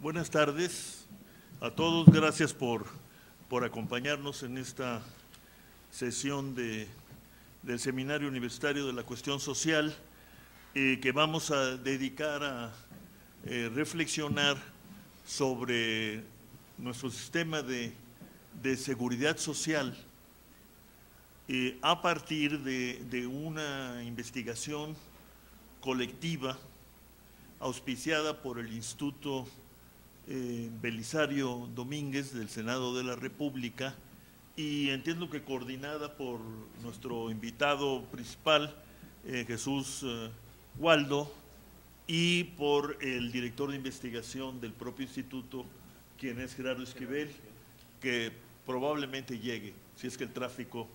Buenas tardes a todos, gracias por acompañarnos en esta sesión del Seminario Universitario de la Cuestión Social, que vamos a dedicar a reflexionar sobre nuestro sistema de seguridad social a partir de una investigación colectiva auspiciada por el Instituto Belisario Domínguez del Senado de la República, y entiendo que coordinada por nuestro invitado principal, Jesús Waldo, y por el director de investigación del propio instituto, quien es Gerardo Esquivel, que probablemente llegue, si es que el tráfico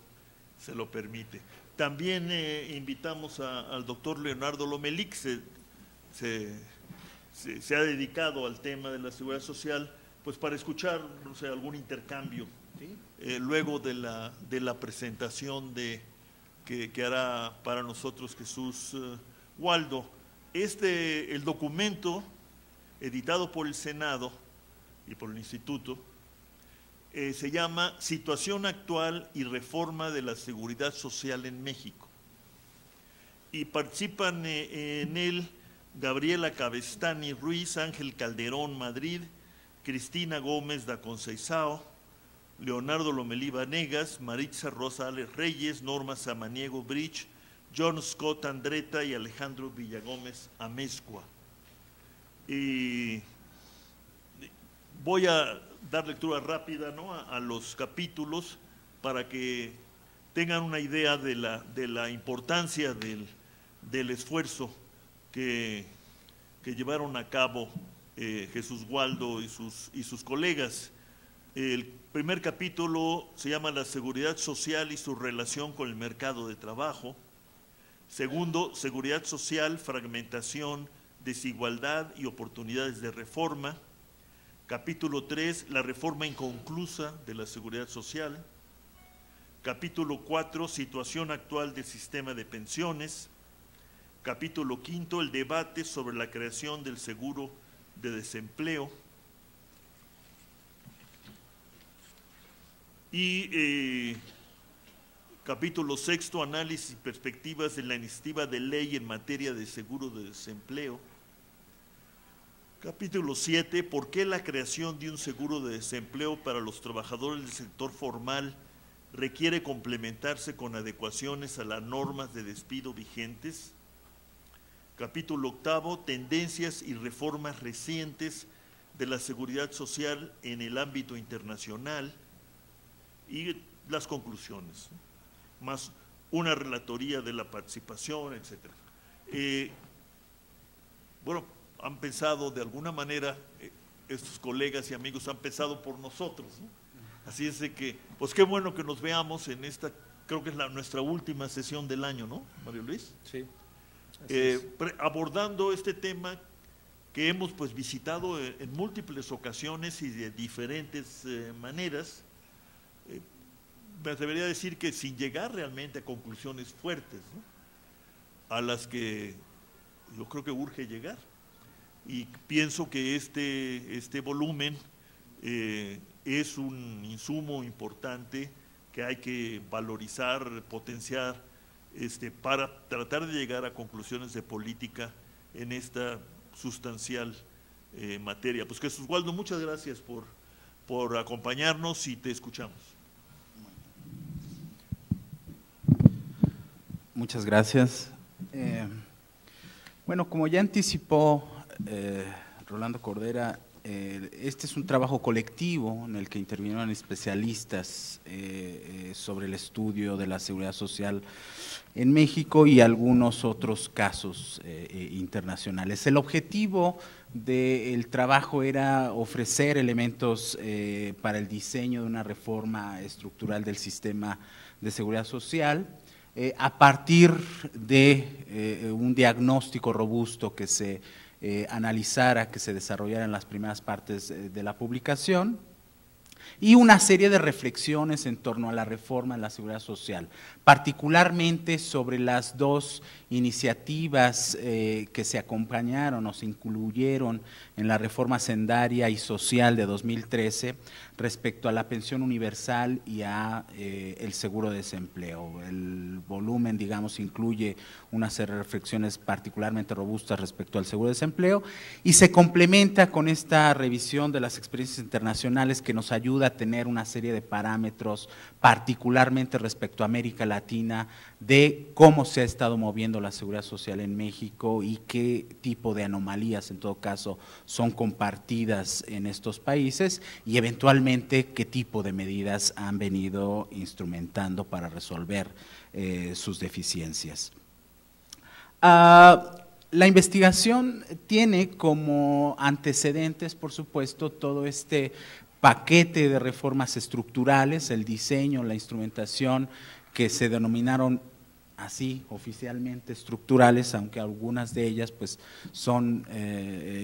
se lo permite. También invitamos al doctor Leonardo Lomelí, que se ha dedicado al tema de la seguridad social, pues para escuchar, no sé, algún intercambio, ¿sí? Luego de la presentación que hará para nosotros Jesús Waldo. El documento editado por el Senado y por el Instituto se llama Situación actual y reforma de la seguridad social en México, y participan en él Gabriela Cabestany Ruiz, Ángel Calderón Madrid, Cristina Gómez da Conceizao, Leonardo Lomelí Vanegas, Maritza Rosales Reyes, Norma Samaniego Bridge, John Scott Andretta y Alejandro Villagómez Amezcua. Y voy a dar lectura rápida, ¿no?, a los capítulos para que tengan una idea de la importancia del esfuerzo que llevaron a cabo Jesús Waldo y sus colegas. El primer capítulo se llama La seguridad social y su relación con el mercado de trabajo. Segundo, seguridad social, fragmentación, desigualdad y oportunidades de reforma. Capítulo 3, la reforma inconclusa de la seguridad social. Capítulo 4, situación actual del sistema de pensiones. Capítulo 5, el debate sobre la creación del seguro de desempleo. Y capítulo 6, análisis y perspectivas de la iniciativa de ley en materia de seguro de desempleo. Capítulo 7, ¿por qué la creación de un seguro de desempleo para los trabajadores del sector formal requiere complementarse con adecuaciones a las normas de despido vigentes? Capítulo 8, tendencias y reformas recientes de la seguridad social en el ámbito internacional, y las conclusiones, más una relatoría de la participación, etc. Bueno, han pensado de alguna manera, estos colegas y amigos han pensado por nosotros, ¿no? Así es de que, pues qué bueno que nos veamos en esta, creo que es nuestra última sesión del año, ¿no, Mario Luis? Sí. Abordando este tema que hemos pues visitado en múltiples ocasiones y de diferentes maneras, me atrevería a decir que sin llegar realmente a conclusiones fuertes, ¿no?, a las que yo creo que urge llegar. Y pienso que este volumen es un insumo importante que hay que valorizar, potenciar, para tratar de llegar a conclusiones de política en esta sustancial materia. Pues Jesús Waldo, muchas gracias por acompañarnos y te escuchamos. Muchas gracias. Bueno, como ya anticipó Rolando Cordera, este es un trabajo colectivo en el que intervinieron especialistas sobre el estudio de la seguridad social en México y algunos otros casos internacionales. El objetivo del trabajo era ofrecer elementos para el diseño de una reforma estructural del sistema de seguridad social a partir de un diagnóstico robusto que se analizara, que se desarrollara en las primeras partes de la publicación, y una serie de reflexiones en torno a la reforma en la seguridad social, particularmente sobre las dos iniciativas que se acompañaron o se incluyeron en la reforma hacendaria y social de 2013 respecto a la pensión universal y a el seguro de desempleo. El volumen, digamos, incluye una serie de reflexiones particularmente robustas respecto al seguro de desempleo y se complementa con esta revisión de las experiencias internacionales que nos ayuda a tener una serie de parámetros, particularmente respecto a América Latina, de cómo se ha estado moviendo la seguridad social en México y qué tipo de anomalías, en todo caso, son compartidas en estos países y eventualmente qué tipo de medidas han venido instrumentando para resolver sus deficiencias. La investigación tiene como antecedentes, por supuesto, todo este paquete de reformas estructurales, el diseño, la instrumentación que se denominaron así oficialmente estructurales, aunque algunas de ellas pues son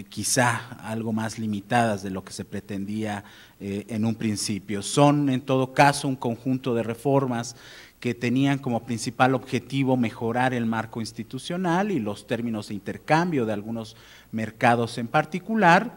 quizá algo más limitadas de lo que se pretendía en un principio. Son en todo caso un conjunto de reformas que tenían como principal objetivo mejorar el marco institucional y los términos de intercambio de algunos mercados en particular,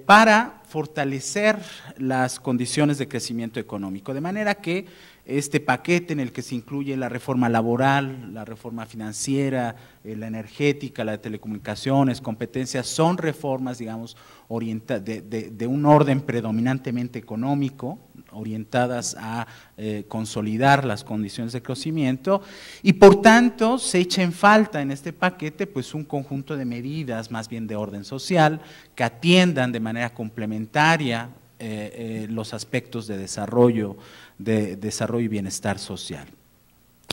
para fortalecer las condiciones de crecimiento económico, de manera que este paquete en el que se incluye la reforma laboral, la reforma financiera, la energética, la de telecomunicaciones, competencias, son reformas, digamos, de un orden predominantemente económico, orientadas a consolidar las condiciones de crecimiento y por tanto se echa en falta en este paquete pues un conjunto de medidas más bien de orden social que atiendan de manera complementaria los aspectos de desarrollo y bienestar social.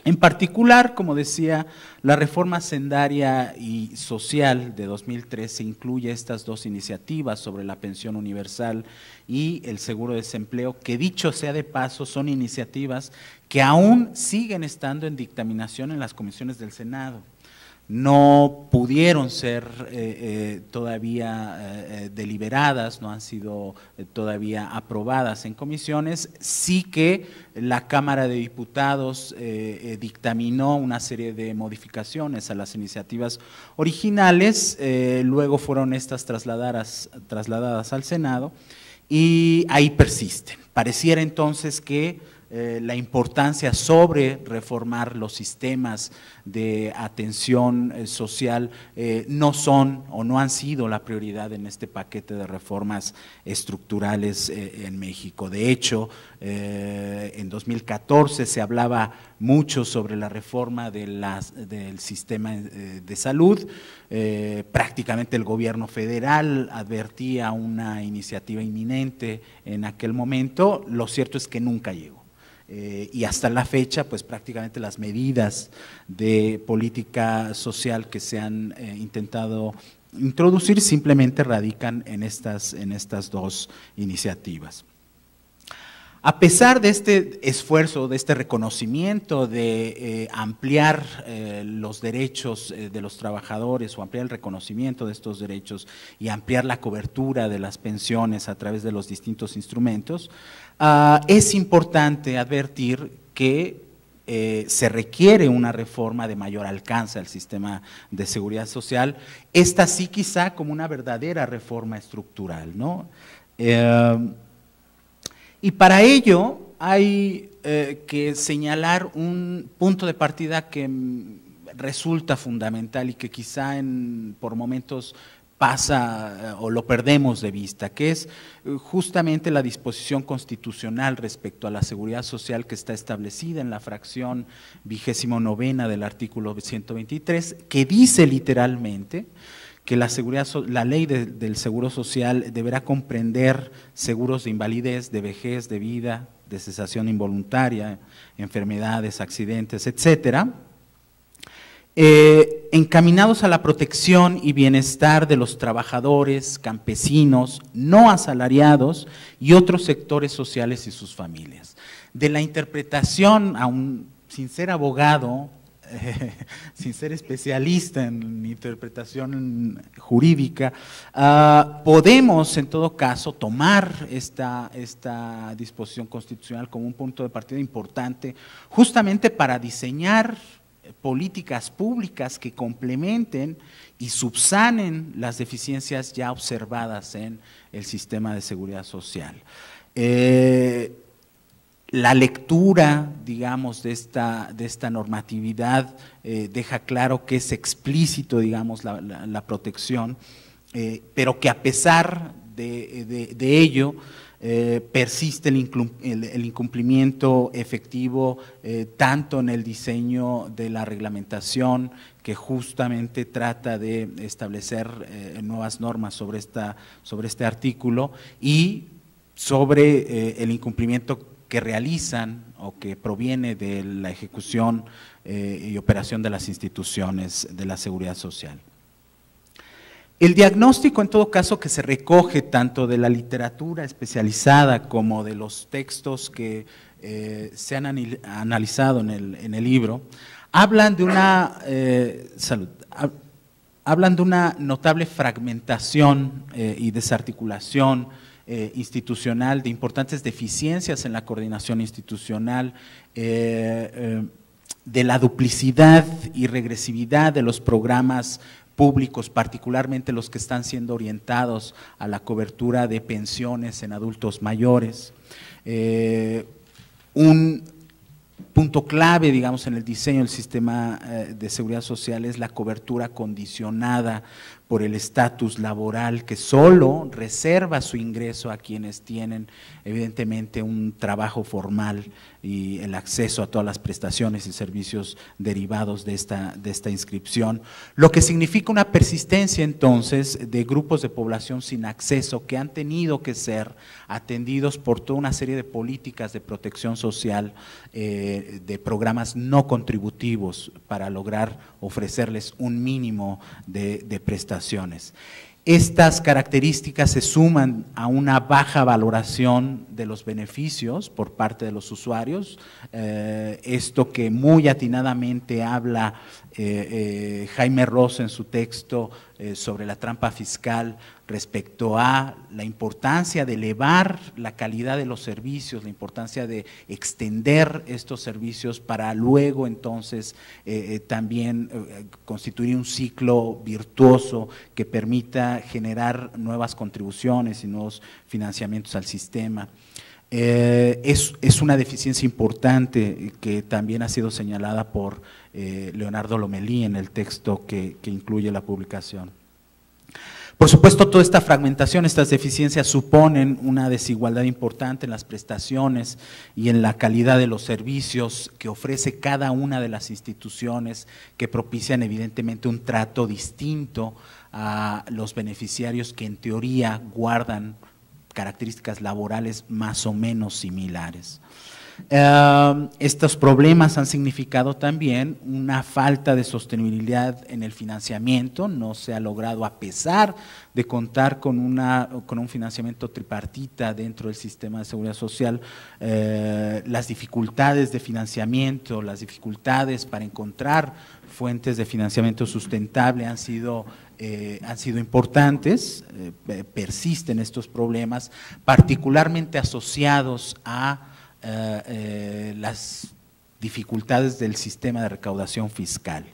En particular, como decía, la reforma hacendaria y social de 2013 incluye estas dos iniciativas sobre la pensión universal y el seguro de desempleo, que dicho sea de paso, son iniciativas que aún siguen estando en dictaminación en las comisiones del Senado. No pudieron ser todavía deliberadas, no han sido todavía aprobadas en comisiones, sí que la Cámara de Diputados dictaminó una serie de modificaciones a las iniciativas originales, luego fueron estas trasladadas al Senado y ahí persisten. Pareciera entonces que la importancia sobre reformar los sistemas de atención social no son o no han sido la prioridad en este paquete de reformas estructurales en México. De hecho, en 2014 se hablaba mucho sobre la reforma del sistema de salud. Prácticamente el gobierno federal advertía una iniciativa inminente en aquel momento. Lo cierto es que nunca llegó. Y hasta la fecha, pues prácticamente las medidas de política social que se han intentado introducir simplemente radican en estas dos iniciativas. A pesar de este esfuerzo, de este reconocimiento de ampliar los derechos de los trabajadores o ampliar el reconocimiento de estos derechos y ampliar la cobertura de las pensiones a través de los distintos instrumentos, es importante advertir que se requiere una reforma de mayor alcance al sistema de seguridad social, esta sí quizá como una verdadera reforma estructural, ¿no? Y para ello hay que señalar un punto de partida que resulta fundamental y que quizá por momentos pasa o lo perdemos de vista, que es justamente la disposición constitucional respecto a la seguridad social que está establecida en la fracción 29ª del artículo 123, que dice literalmente que la ley del seguro social deberá comprender seguros de invalidez, de vejez, de vida, de cesación involuntaria, enfermedades, accidentes, etcétera, encaminados a la protección y bienestar de los trabajadores, campesinos, no asalariados y otros sectores sociales y sus familias. De la interpretación, aún sin ser abogado, sin ser especialista en interpretación jurídica, podemos en todo caso tomar esta disposición constitucional como un punto de partida importante justamente para diseñar políticas públicas que complementen y subsanen las deficiencias ya observadas en el sistema de seguridad social. La lectura, digamos, de esta normatividad deja claro que es explícito, digamos, la protección, pero que a pesar de ello persiste el incumplimiento efectivo tanto en el diseño de la reglamentación, que justamente trata de establecer nuevas normas sobre este artículo, y sobre el incumplimiento que realizan o que proviene de la ejecución y operación de las instituciones de la seguridad social. El diagnóstico, en todo caso, que se recoge tanto de la literatura especializada como de los textos que se han analizado en el libro, hablan de una notable fragmentación y desarticulación institucional, de importantes deficiencias en la coordinación institucional, de la duplicidad y regresividad de los programas públicos, particularmente los que están siendo orientados a la cobertura de pensiones en adultos mayores. Un punto clave, digamos, en el diseño del sistema de seguridad social es la cobertura condicionada por el estatus laboral, que solo reserva su ingreso a quienes tienen evidentemente un trabajo formal y el acceso a todas las prestaciones y servicios derivados de esta inscripción, lo que significa una persistencia entonces de grupos de población sin acceso que han tenido que ser atendidos por toda una serie de políticas de protección social, de programas no contributivos para lograr ofrecerles un mínimo de prestaciones. Estas características se suman a una baja valoración de los beneficios por parte de los usuarios, esto que muy atinadamente habla Jaime Ross en su texto sobre la trampa fiscal respecto a la importancia de elevar la calidad de los servicios, la importancia de extender estos servicios para luego entonces también constituir un ciclo virtuoso que permita generar nuevas contribuciones y nuevos financiamientos al sistema. Es una deficiencia importante que también ha sido señalada por Leonardo Lomelí en el texto que incluye la publicación. Por supuesto, toda esta fragmentación, estas deficiencias suponen una desigualdad importante en las prestaciones y en la calidad de los servicios que ofrece cada una de las instituciones, que propician evidentemente un trato distinto a los beneficiarios que en teoría guardan características laborales más o menos similares. Estos problemas han significado también una falta de sostenibilidad en el financiamiento. No se ha logrado, a pesar de contar con un financiamiento tripartita dentro del sistema de seguridad social, las dificultades de financiamiento, las dificultades para encontrar fuentes de financiamiento sustentable han sido importantes. Persisten estos problemas, particularmente asociados a las dificultades del sistema de recaudación fiscal.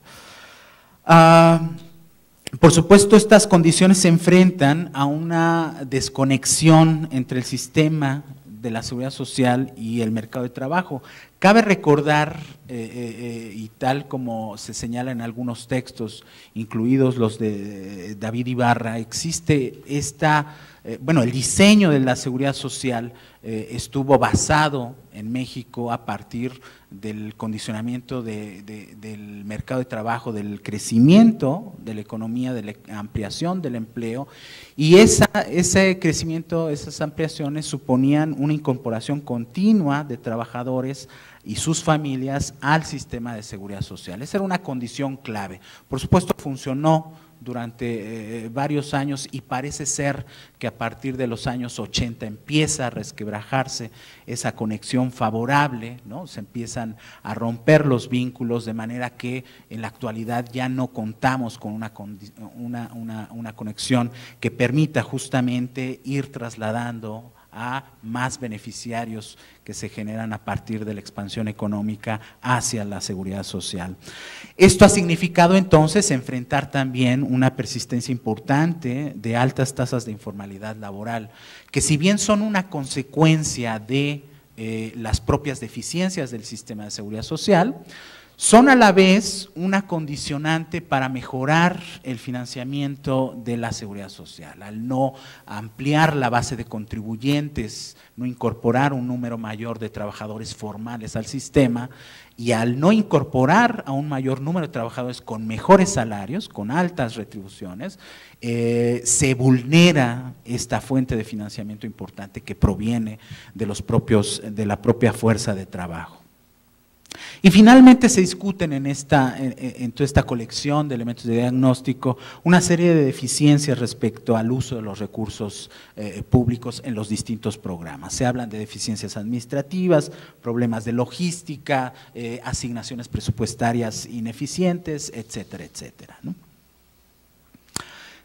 Por supuesto, estas condiciones se enfrentan a una desconexión entre el sistema de la seguridad social y el mercado de trabajo. Cabe recordar, y tal como se señala en algunos textos, incluidos los de David Ibarra, existe el diseño de la seguridad social estuvo basado en México a partir del condicionamiento del mercado de trabajo, del crecimiento de la economía, de la ampliación del empleo, y ese crecimiento, esas ampliaciones suponían una incorporación continua de trabajadores y sus familias al sistema de seguridad social. Esa era una condición clave. Por supuesto, funcionó durante varios años y parece ser que a partir de los años 80 empieza a resquebrajarse esa conexión favorable, ¿no? Se empiezan a romper los vínculos, de manera que en la actualidad ya no contamos con una conexión que permita justamente ir trasladando a más beneficiarios que se generan a partir de la expansión económica hacia la seguridad social. Esto ha significado entonces enfrentar también una persistencia importante de altas tasas de informalidad laboral, que si bien son una consecuencia de las propias deficiencias del sistema de seguridad social, son a la vez una condicionante para mejorar el financiamiento de la seguridad social. Al no ampliar la base de contribuyentes, no incorporar un número mayor de trabajadores formales al sistema, y al no incorporar a un mayor número de trabajadores con mejores salarios, con altas retribuciones, se vulnera esta fuente de financiamiento importante que proviene de la propia fuerza de trabajo. Y finalmente se discuten en toda esta colección de elementos de diagnóstico una serie de deficiencias respecto al uso de los recursos públicos en los distintos programas. Se hablan de deficiencias administrativas, problemas de logística, asignaciones presupuestarias ineficientes, etcétera, etcétera, ¿no?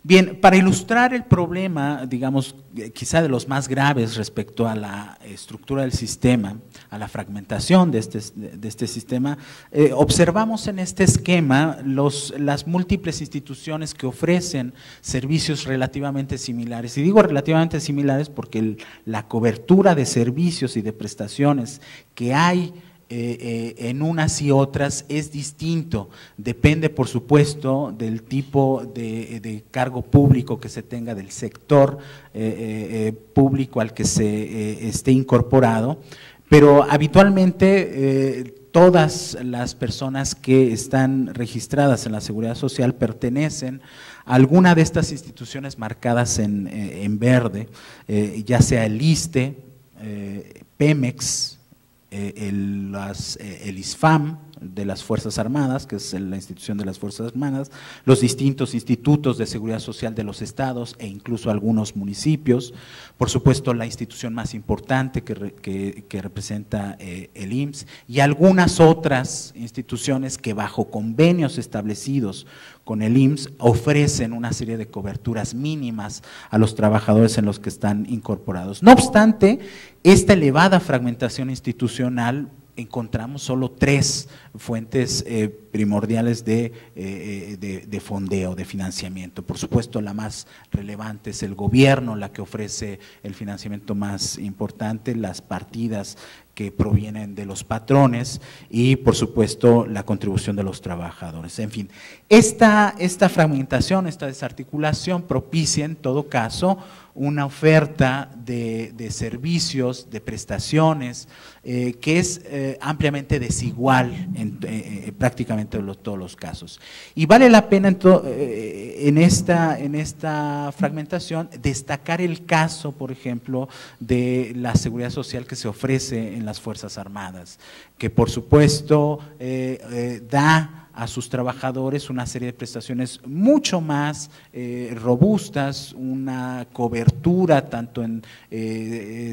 Bien, para ilustrar el problema, digamos, quizá de los más graves respecto a la estructura del sistema, a la fragmentación de este sistema, observamos en este esquema las múltiples instituciones que ofrecen servicios relativamente similares. Y digo relativamente similares porque la cobertura de servicios y de prestaciones que hay en unas y otras es distinto, depende por supuesto del tipo de cargo público que se tenga, del sector público al que se esté incorporado, pero habitualmente todas las personas que están registradas en la Seguridad Social pertenecen a alguna de estas instituciones marcadas en verde, ya sea el ISSSTE, Pemex, el ISFAM de las Fuerzas Armadas, que es la institución de las Fuerzas Armadas, los distintos institutos de seguridad social de los estados e incluso algunos municipios, por supuesto la institución más importante que representa el IMSS, y algunas otras instituciones que bajo convenios establecidos con el IMSS ofrecen una serie de coberturas mínimas a los trabajadores en los que están incorporados. No obstante, esta elevada fragmentación institucional, encontramos solo 3 fuentes primordiales de fondeo, de financiamiento. Por supuesto, la más relevante es el gobierno, la que ofrece el financiamiento más importante, las partidas que provienen de los patrones y, por supuesto, la contribución de los trabajadores. En fin, esta fragmentación, esta desarticulación propicia, en todo caso, una oferta de servicios, de prestaciones, que es ampliamente desigual en prácticamente todos los casos. Y vale la pena en esta fragmentación destacar el caso, por ejemplo, de la seguridad social que se ofrece en las Fuerzas Armadas, que por supuesto da a sus trabajadores una serie de prestaciones mucho más robustas, una cobertura tanto en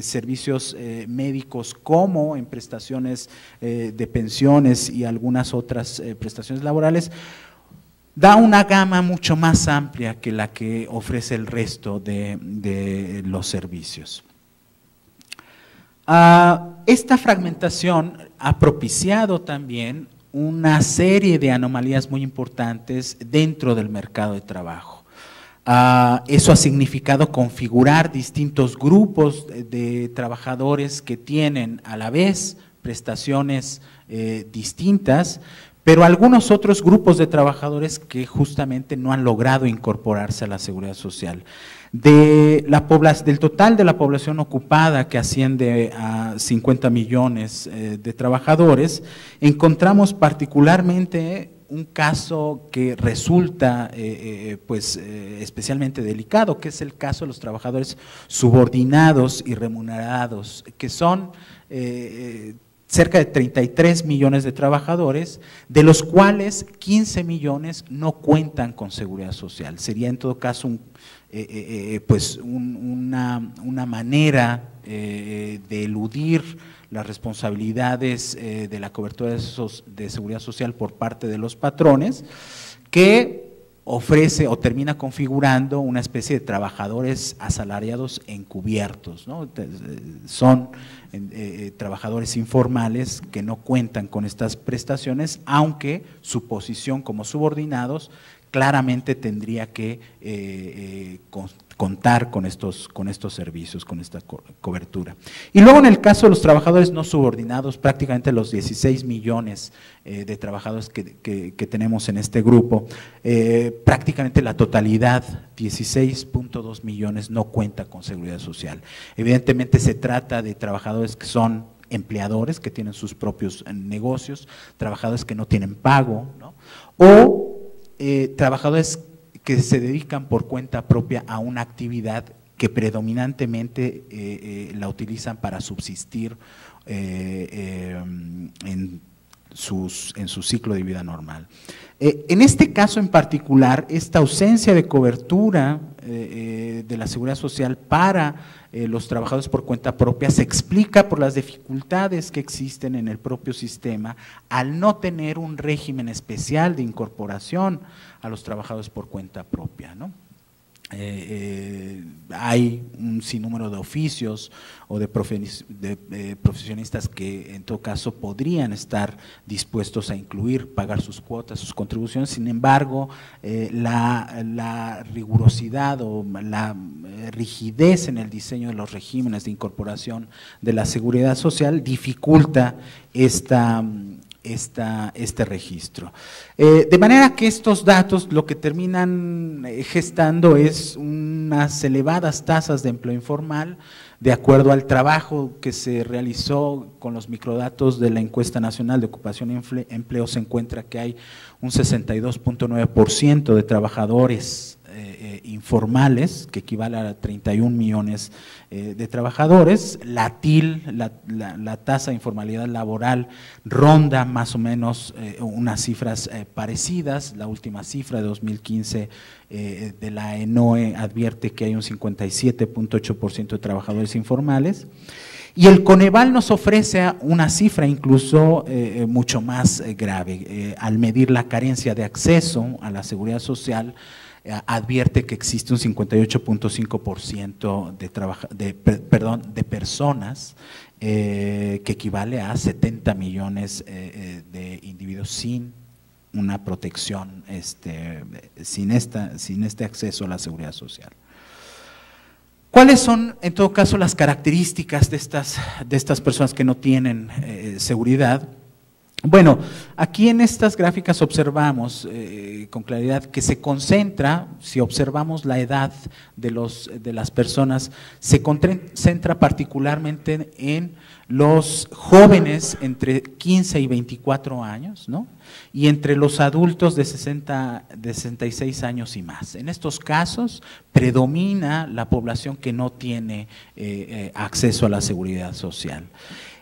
servicios médicos como en prestaciones de pensiones y algunas otras prestaciones laborales. Da una gama mucho más amplia que la que ofrece el resto de los servicios. Esta fragmentación ha propiciado también una serie de anomalías muy importantes dentro del mercado de trabajo. Eso ha significado configurar distintos grupos de trabajadores que tienen a la vez prestaciones distintas, pero algunos otros grupos de trabajadores que justamente no han logrado incorporarse a la seguridad social. Del total de la población ocupada, que asciende a 50 millones de trabajadores, encontramos particularmente un caso que resulta especialmente delicado, que es el caso de los trabajadores subordinados y remunerados, que son cerca de 33 millones de trabajadores, de los cuales 15 millones no cuentan con seguridad social. Sería en todo caso una manera de eludir las responsabilidades de la cobertura de seguridad social por parte de los patrones, que ofrece o termina configurando una especie de trabajadores asalariados encubiertos, ¿no? Son trabajadores informales que no cuentan con estas prestaciones, aunque su posición como subordinados claramente tendría que contar con estos servicios, con esta cobertura. Y luego en el caso de los trabajadores no subordinados, prácticamente los 16 millones de trabajadores que tenemos en este grupo, prácticamente la totalidad, 16.2 millones, no cuenta con seguridad social. Evidentemente se trata de trabajadores que son empleadores, que tienen sus propios negocios, trabajadores que no tienen pago, ¿no? O trabajadores que se dedican por cuenta propia a una actividad que predominantemente la utilizan para subsistir en su ciclo de vida normal. En este caso en particular, esta ausencia de cobertura de la seguridad social para los trabajadores por cuenta propia se explica por las dificultades que existen en el propio sistema al no tener un régimen especial de incorporación a los trabajadores por cuenta propia, ¿no? Hay un sinnúmero de oficios o de profesionistas que en todo caso podrían estar dispuestos a incluir, pagar sus cuotas, sus contribuciones. Sin embargo, la rigurosidad o la rigidez en el diseño de los regímenes de incorporación de la seguridad social dificulta este registro. De manera que estos datos lo que terminan gestando es unas elevadas tasas de empleo informal, de acuerdo al trabajo que se realizó con los microdatos de la Encuesta Nacional de Ocupación y Empleo, se encuentra que hay un 62.9% de trabajadores informales, que equivale a 31 millones de trabajadores. La TIL, la tasa de informalidad laboral, ronda más o menos unas cifras parecidas. La última cifra de 2015 de la ENOE advierte que hay un 57.8% de trabajadores informales. Y el Coneval nos ofrece una cifra incluso mucho más grave. Al medir la carencia de acceso a la seguridad social, advierte que existe un 58.5% de personas, que equivale a 70 millones de individuos sin una protección, sin este acceso a la seguridad social. ¿Cuáles son, en todo caso, las características de estas personas que no tienen seguridad? Bueno, aquí en estas gráficas observamos con claridad que se concentra, si observamos la edad de las personas, se concentra particularmente en los jóvenes entre 15 y 24 años, ¿no? Y entre los adultos de 66 años y más. En estos casos predomina la población que no tiene acceso a la seguridad social.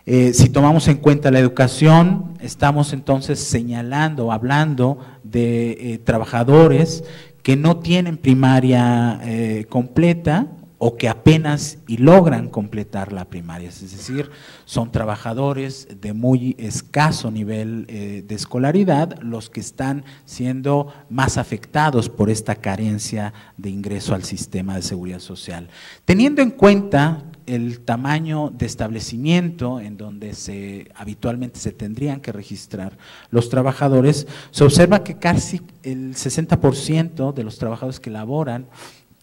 Si tomamos en cuenta la educación, estamos entonces señalando, hablando de trabajadores que no tienen primaria completa o que apenas y logran completar la primaria, es decir, son trabajadores de muy escaso nivel de escolaridad los que están siendo más afectados por esta carencia de ingreso al sistema de seguridad social. Teniendo en cuenta el tamaño de establecimiento en donde habitualmente se tendrían que registrar los trabajadores, se observa que casi el 60% de los trabajadores que laboran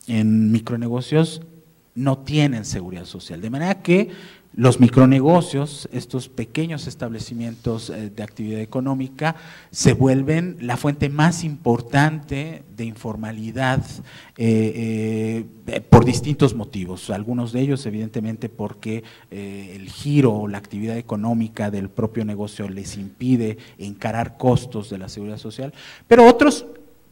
en micronegocios no tienen seguridad social, de manera que los micronegocios, estos pequeños establecimientos de actividad económica, se vuelven la fuente más importante de informalidad por distintos motivos. Algunos de ellos, evidentemente, porque el giro o la actividad económica del propio negocio les impide encarar costos de la seguridad social, pero otros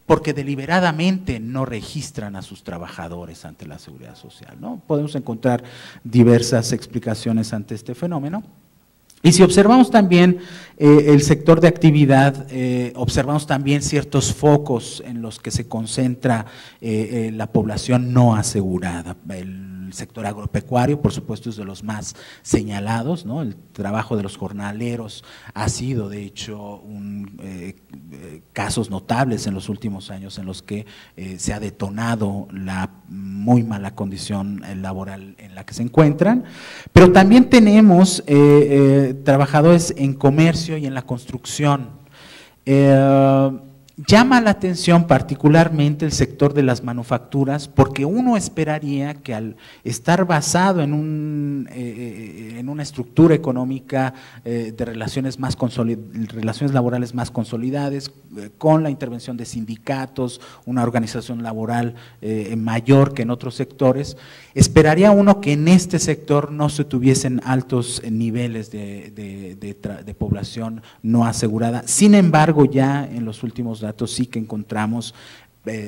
porque deliberadamente no registran a sus trabajadores ante la seguridad social, ¿no? Podemos encontrar diversas explicaciones ante este fenómeno. Y si observamos también el sector de actividad, observamos también ciertos focos en los que se concentra la población no asegurada. el sector agropecuario, por supuesto, es de los más señalados, ¿no? El trabajo de los jornaleros ha sido, de hecho, casos notables en los últimos años en los que se ha detonado la muy mala condición laboral en la que se encuentran, pero también tenemos trabajadores en comercio y en la construcción. Llama la atención particularmente el sector de las manufacturas, porque uno esperaría que al estar basado en una estructura económica de relaciones laborales más consolidadas, con la intervención de sindicatos, una organización laboral mayor que en otros sectores, esperaría uno que en este sector no se tuviesen altos niveles de población no asegurada. Sin embargo, ya en los últimos datos sí que encontramos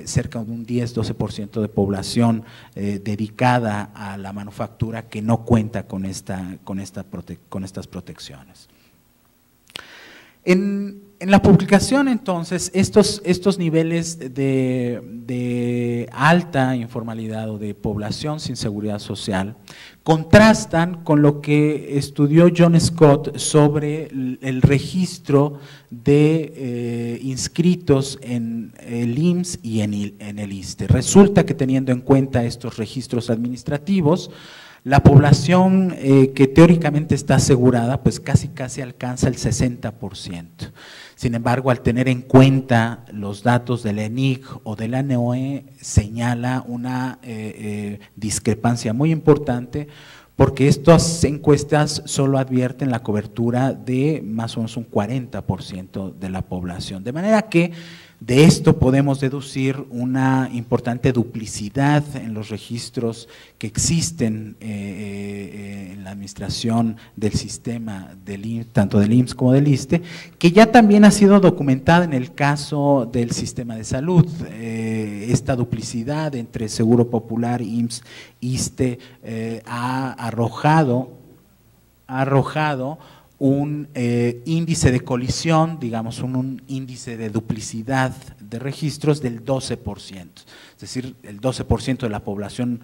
cerca de un 10-12% de población dedicada a la manufactura que no cuenta con estas protecciones. En la publicación, entonces, estos niveles de alta informalidad o de población sin seguridad social contrastan con lo que estudió John Scott sobre el registro de inscritos en el IMSS y en el ISSSTE. Resulta que teniendo en cuenta estos registros administrativos, la población que teóricamente está asegurada, pues casi alcanza el 60%. Sin embargo, al tener en cuenta los datos del ENIC o de la NOE, señala una discrepancia muy importante, porque estas encuestas solo advierten la cobertura de más o menos un 40% de la población. De manera que de esto podemos deducir una importante duplicidad en los registros que existen en la administración del sistema tanto del IMSS como del ISSSTE, que ya también ha sido documentada en el caso del sistema de salud. Esta duplicidad entre Seguro Popular, IMSS, ISSSTE ha arrojado un índice de colisión, digamos un índice de duplicidad de registros del 12%, es decir, el 12% de la población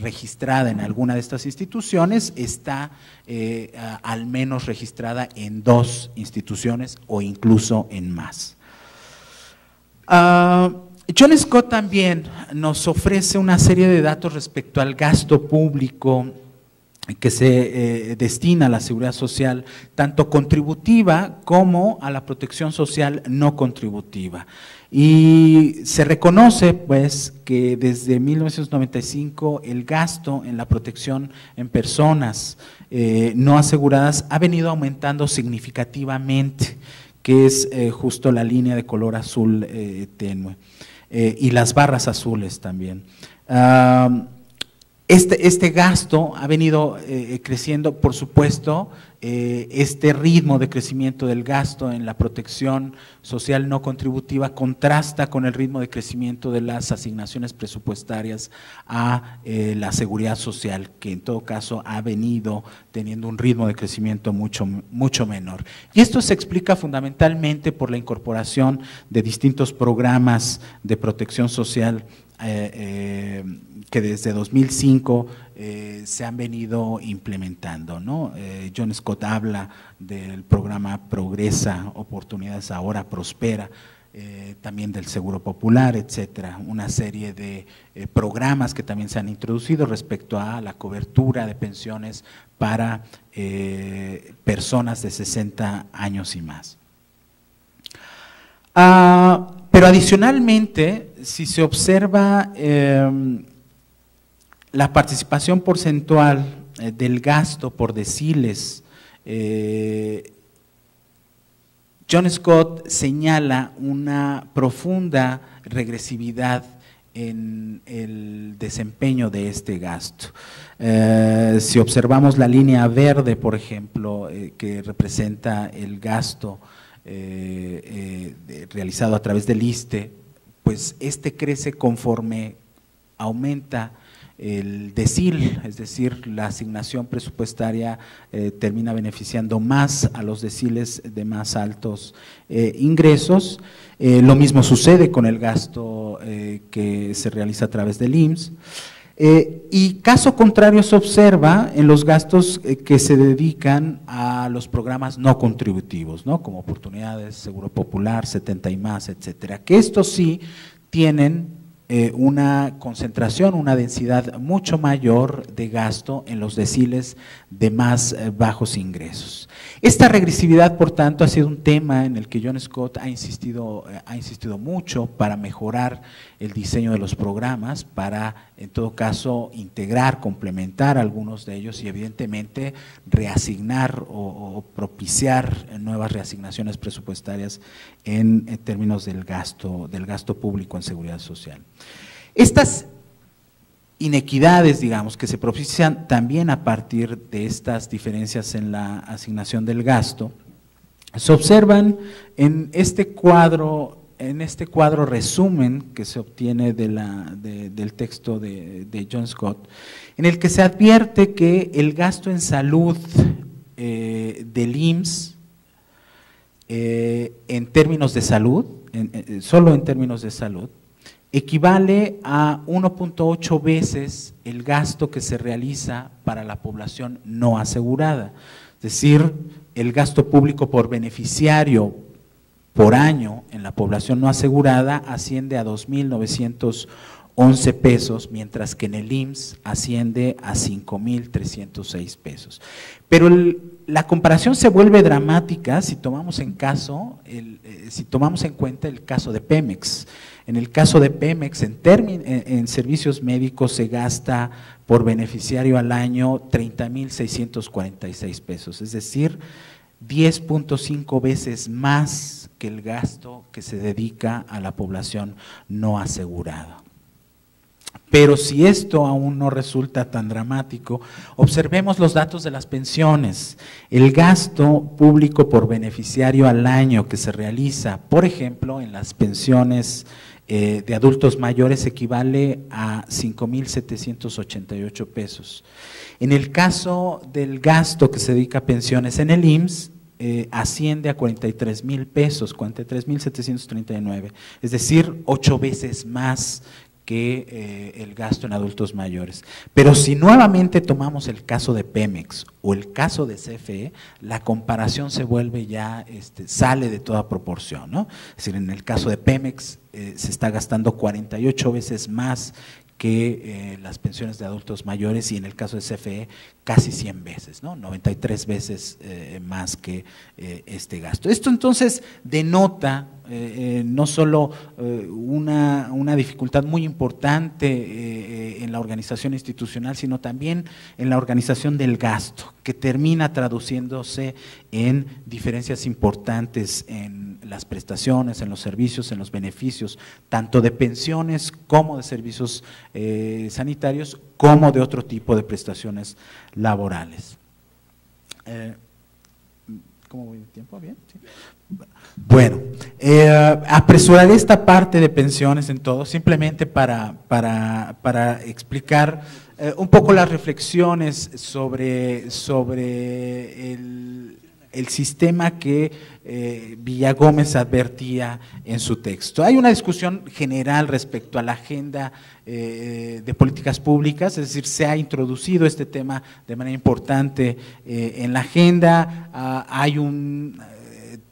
registrada en alguna de estas instituciones está al menos registrada en 2 instituciones o incluso en más. John Scott también nos ofrece una serie de datos respecto al gasto público que se destina a la seguridad social, tanto contributiva como a la protección social no contributiva. Y se reconoce, pues, que desde 1995 el gasto en la protección en personas no aseguradas ha venido aumentando significativamente, que es justo la línea de color azul tenue, y las barras azules también. Este gasto ha venido creciendo, por supuesto, este ritmo de crecimiento del gasto en la protección social no contributiva contrasta con el ritmo de crecimiento de las asignaciones presupuestarias a la seguridad social, que en todo caso ha venido teniendo un ritmo de crecimiento mucho menor. Y esto se explica fundamentalmente por la incorporación de distintos programas de protección social que desde 2005 se han venido implementando, ¿no? John Scott habla del programa Progresa, Oportunidades Ahora, Prospera, también del Seguro Popular, etcétera, una serie de programas que también se han introducido respecto a la cobertura de pensiones para personas de 60 años y más. Pero adicionalmente, si se observa la participación porcentual del gasto por deciles, John Scott señala una profunda regresividad en el desempeño de este gasto. Si observamos la línea verde, por ejemplo, que representa el gasto realizado a través del ISSSTE, pues este crece conforme aumenta el decil, es decir, la asignación presupuestaria termina beneficiando más a los deciles de más altos ingresos. Lo mismo sucede con el gasto que se realiza a través del IMSS. Y caso contrario se observa en los gastos que se dedican a los programas no contributivos, ¿no? Como oportunidades, Seguro Popular, 70 y más, etcétera, que estos sí tienen una concentración, una densidad mucho mayor de gasto en los deciles de más bajos ingresos. Esta regresividad, por tanto, ha sido un tema en el que John Scott ha insistido mucho para mejorar el diseño de los programas, para, en todo caso, integrar, complementar algunos de ellos y, evidentemente, reasignar o propiciar nuevas reasignaciones presupuestarias en términos del gasto público en seguridad social. Estas inequidades, digamos, que se propician también a partir de estas diferencias en la asignación del gasto, se observan en este cuadro resumen que se obtiene del texto de John Scott, en el que se advierte que el gasto en salud del IMSS, en términos de salud, solo en términos de salud, equivale a 1.8 veces el gasto que se realiza para la población no asegurada. Es decir, el gasto público por beneficiario por año en la población no asegurada asciende a 2.911 pesos, mientras que en el IMSS asciende a 5.306 pesos. Pero la comparación se vuelve dramática si tomamos en cuenta el caso de Pemex. En el caso de Pemex, en servicios médicos se gasta por beneficiario al año 30.646 pesos, es decir, 10.5 veces más que el gasto que se dedica a la población no asegurada. Pero si esto aún no resulta tan dramático, observemos los datos de las pensiones. El gasto público por beneficiario al año que se realiza, por ejemplo, en las pensiones de adultos mayores equivale a 5.788 pesos. En el caso del gasto que se dedica a pensiones en el IMSS, asciende a 43.000 pesos, 43.739, es decir, 8 veces más que el gasto en adultos mayores. Pero si nuevamente tomamos el caso de Pemex o el caso de CFE, la comparación se vuelve ya, sale de toda proporción, ¿no? Es decir, en el caso de Pemex se está gastando 48 veces más que las pensiones de adultos mayores y en el caso de CFE casi 100 veces, ¿no? 93 veces más que este gasto. Esto entonces denota no solo una dificultad muy importante en la organización institucional, sino también en la organización del gasto, que termina traduciéndose en diferencias importantes en las prestaciones, en los servicios, en los beneficios, tanto de pensiones como de servicios sanitarios, como de otro tipo de prestaciones laborales. ¿Cómo voy de tiempo? ¿Bien? ¿Sí? Bueno, apresuraré esta parte de pensiones en todo, simplemente para explicar un poco las reflexiones sobre el sistema que Villagómez advertía en su texto. Hay una discusión general respecto a la agenda de políticas públicas, es decir, se ha introducido este tema de manera importante en la agenda. Hay un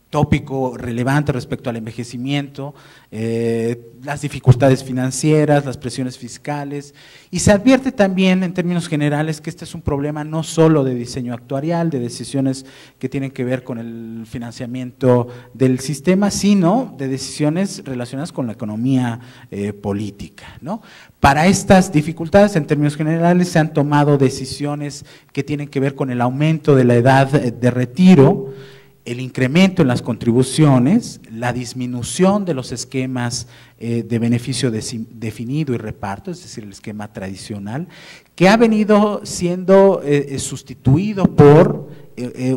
tópico relevante respecto al envejecimiento, las dificultades financieras, las presiones fiscales, y se advierte también en términos generales que este es un problema no solo de diseño actuarial, de decisiones que tienen que ver con el financiamiento del sistema, sino de decisiones relacionadas con la economía política, ¿no? Para estas dificultades, en términos generales, se han tomado decisiones que tienen que ver con el aumento de la edad de retiro, el incremento en las contribuciones, la disminución de los esquemas de beneficio definido y reparto, es decir, el esquema tradicional, que ha venido siendo sustituido por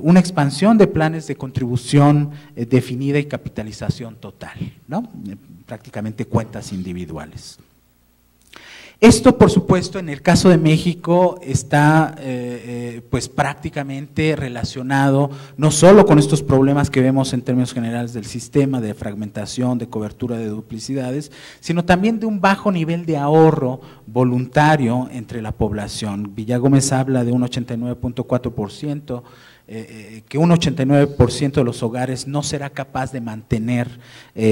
una expansión de planes de contribución definida y capitalización total, ¿no? Prácticamente cuentas individuales. Esto, por supuesto, en el caso de México está pues prácticamente relacionado no solo con estos problemas que vemos en términos generales del sistema de fragmentación, de cobertura de duplicidades, sino también de un bajo nivel de ahorro voluntario entre la población. Villagómez habla de un 89.4%, que un 89% de los hogares no será capaz de mantener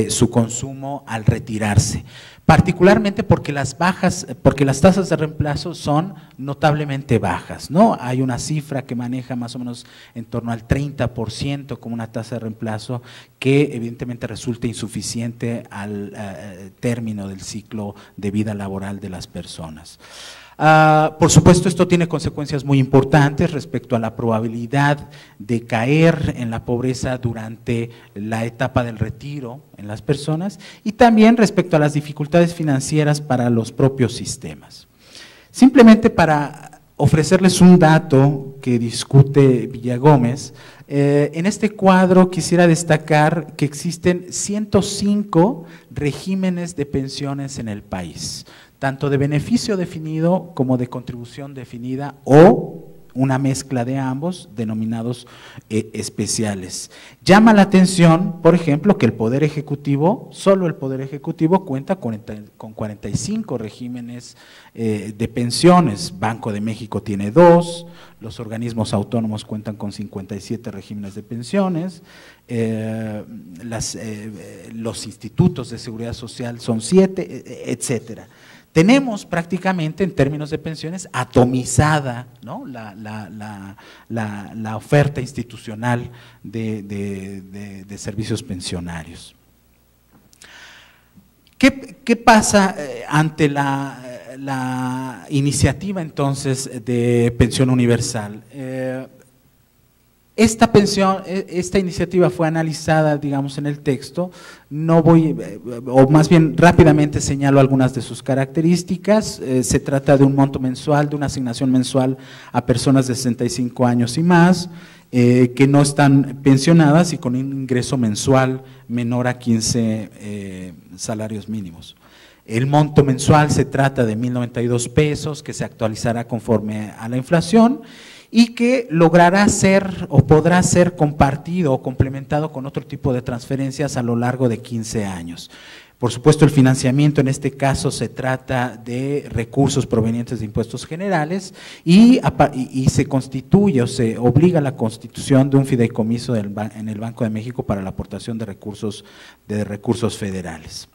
su consumo al retirarse, particularmente porque las tasas de reemplazo son notablemente bajas, ¿no? Hay una cifra que maneja más o menos en torno al 30% como una tasa de reemplazo que evidentemente resulta insuficiente al término del ciclo de vida laboral de las personas. Por supuesto, esto tiene consecuencias muy importantes respecto a la probabilidad de caer en la pobreza durante la etapa del retiro en las personas y también respecto a las dificultades financieras para los propios sistemas. Simplemente para ofrecerles un dato que discute Villagómez, en este cuadro quisiera destacar que existen 105 regímenes de pensiones en el país, tanto de beneficio definido como de contribución definida o una mezcla de ambos, denominados especiales. Llama la atención, por ejemplo, que el Poder Ejecutivo, solo el Poder Ejecutivo cuenta con 45 regímenes de pensiones. Banco de México tiene 2, los organismos autónomos cuentan con 57 regímenes de pensiones, los institutos de seguridad social son 7, etcétera. Tenemos prácticamente en términos de pensiones atomizada, ¿no?, la oferta institucional de servicios pensionarios. ¿Qué pasa ante la iniciativa entonces de pensión universal? Esta iniciativa fue analizada, digamos, en el texto. No voy, o más bien rápidamente señalo algunas de sus características. Se trata de un monto mensual, de una asignación mensual a personas de 65 años y más, que no están pensionadas y con un ingreso mensual menor a 15 salarios mínimos. El monto mensual se trata de 1,092 pesos, que se actualizará conforme a la inflación, y que logrará ser o podrá ser compartido o complementado con otro tipo de transferencias a lo largo de 15 años. Por supuesto, el financiamiento en este caso se trata de recursos provenientes de impuestos generales y se constituye o se obliga a la constitución de un fideicomiso en el Banco de México para la aportación de recursos federales.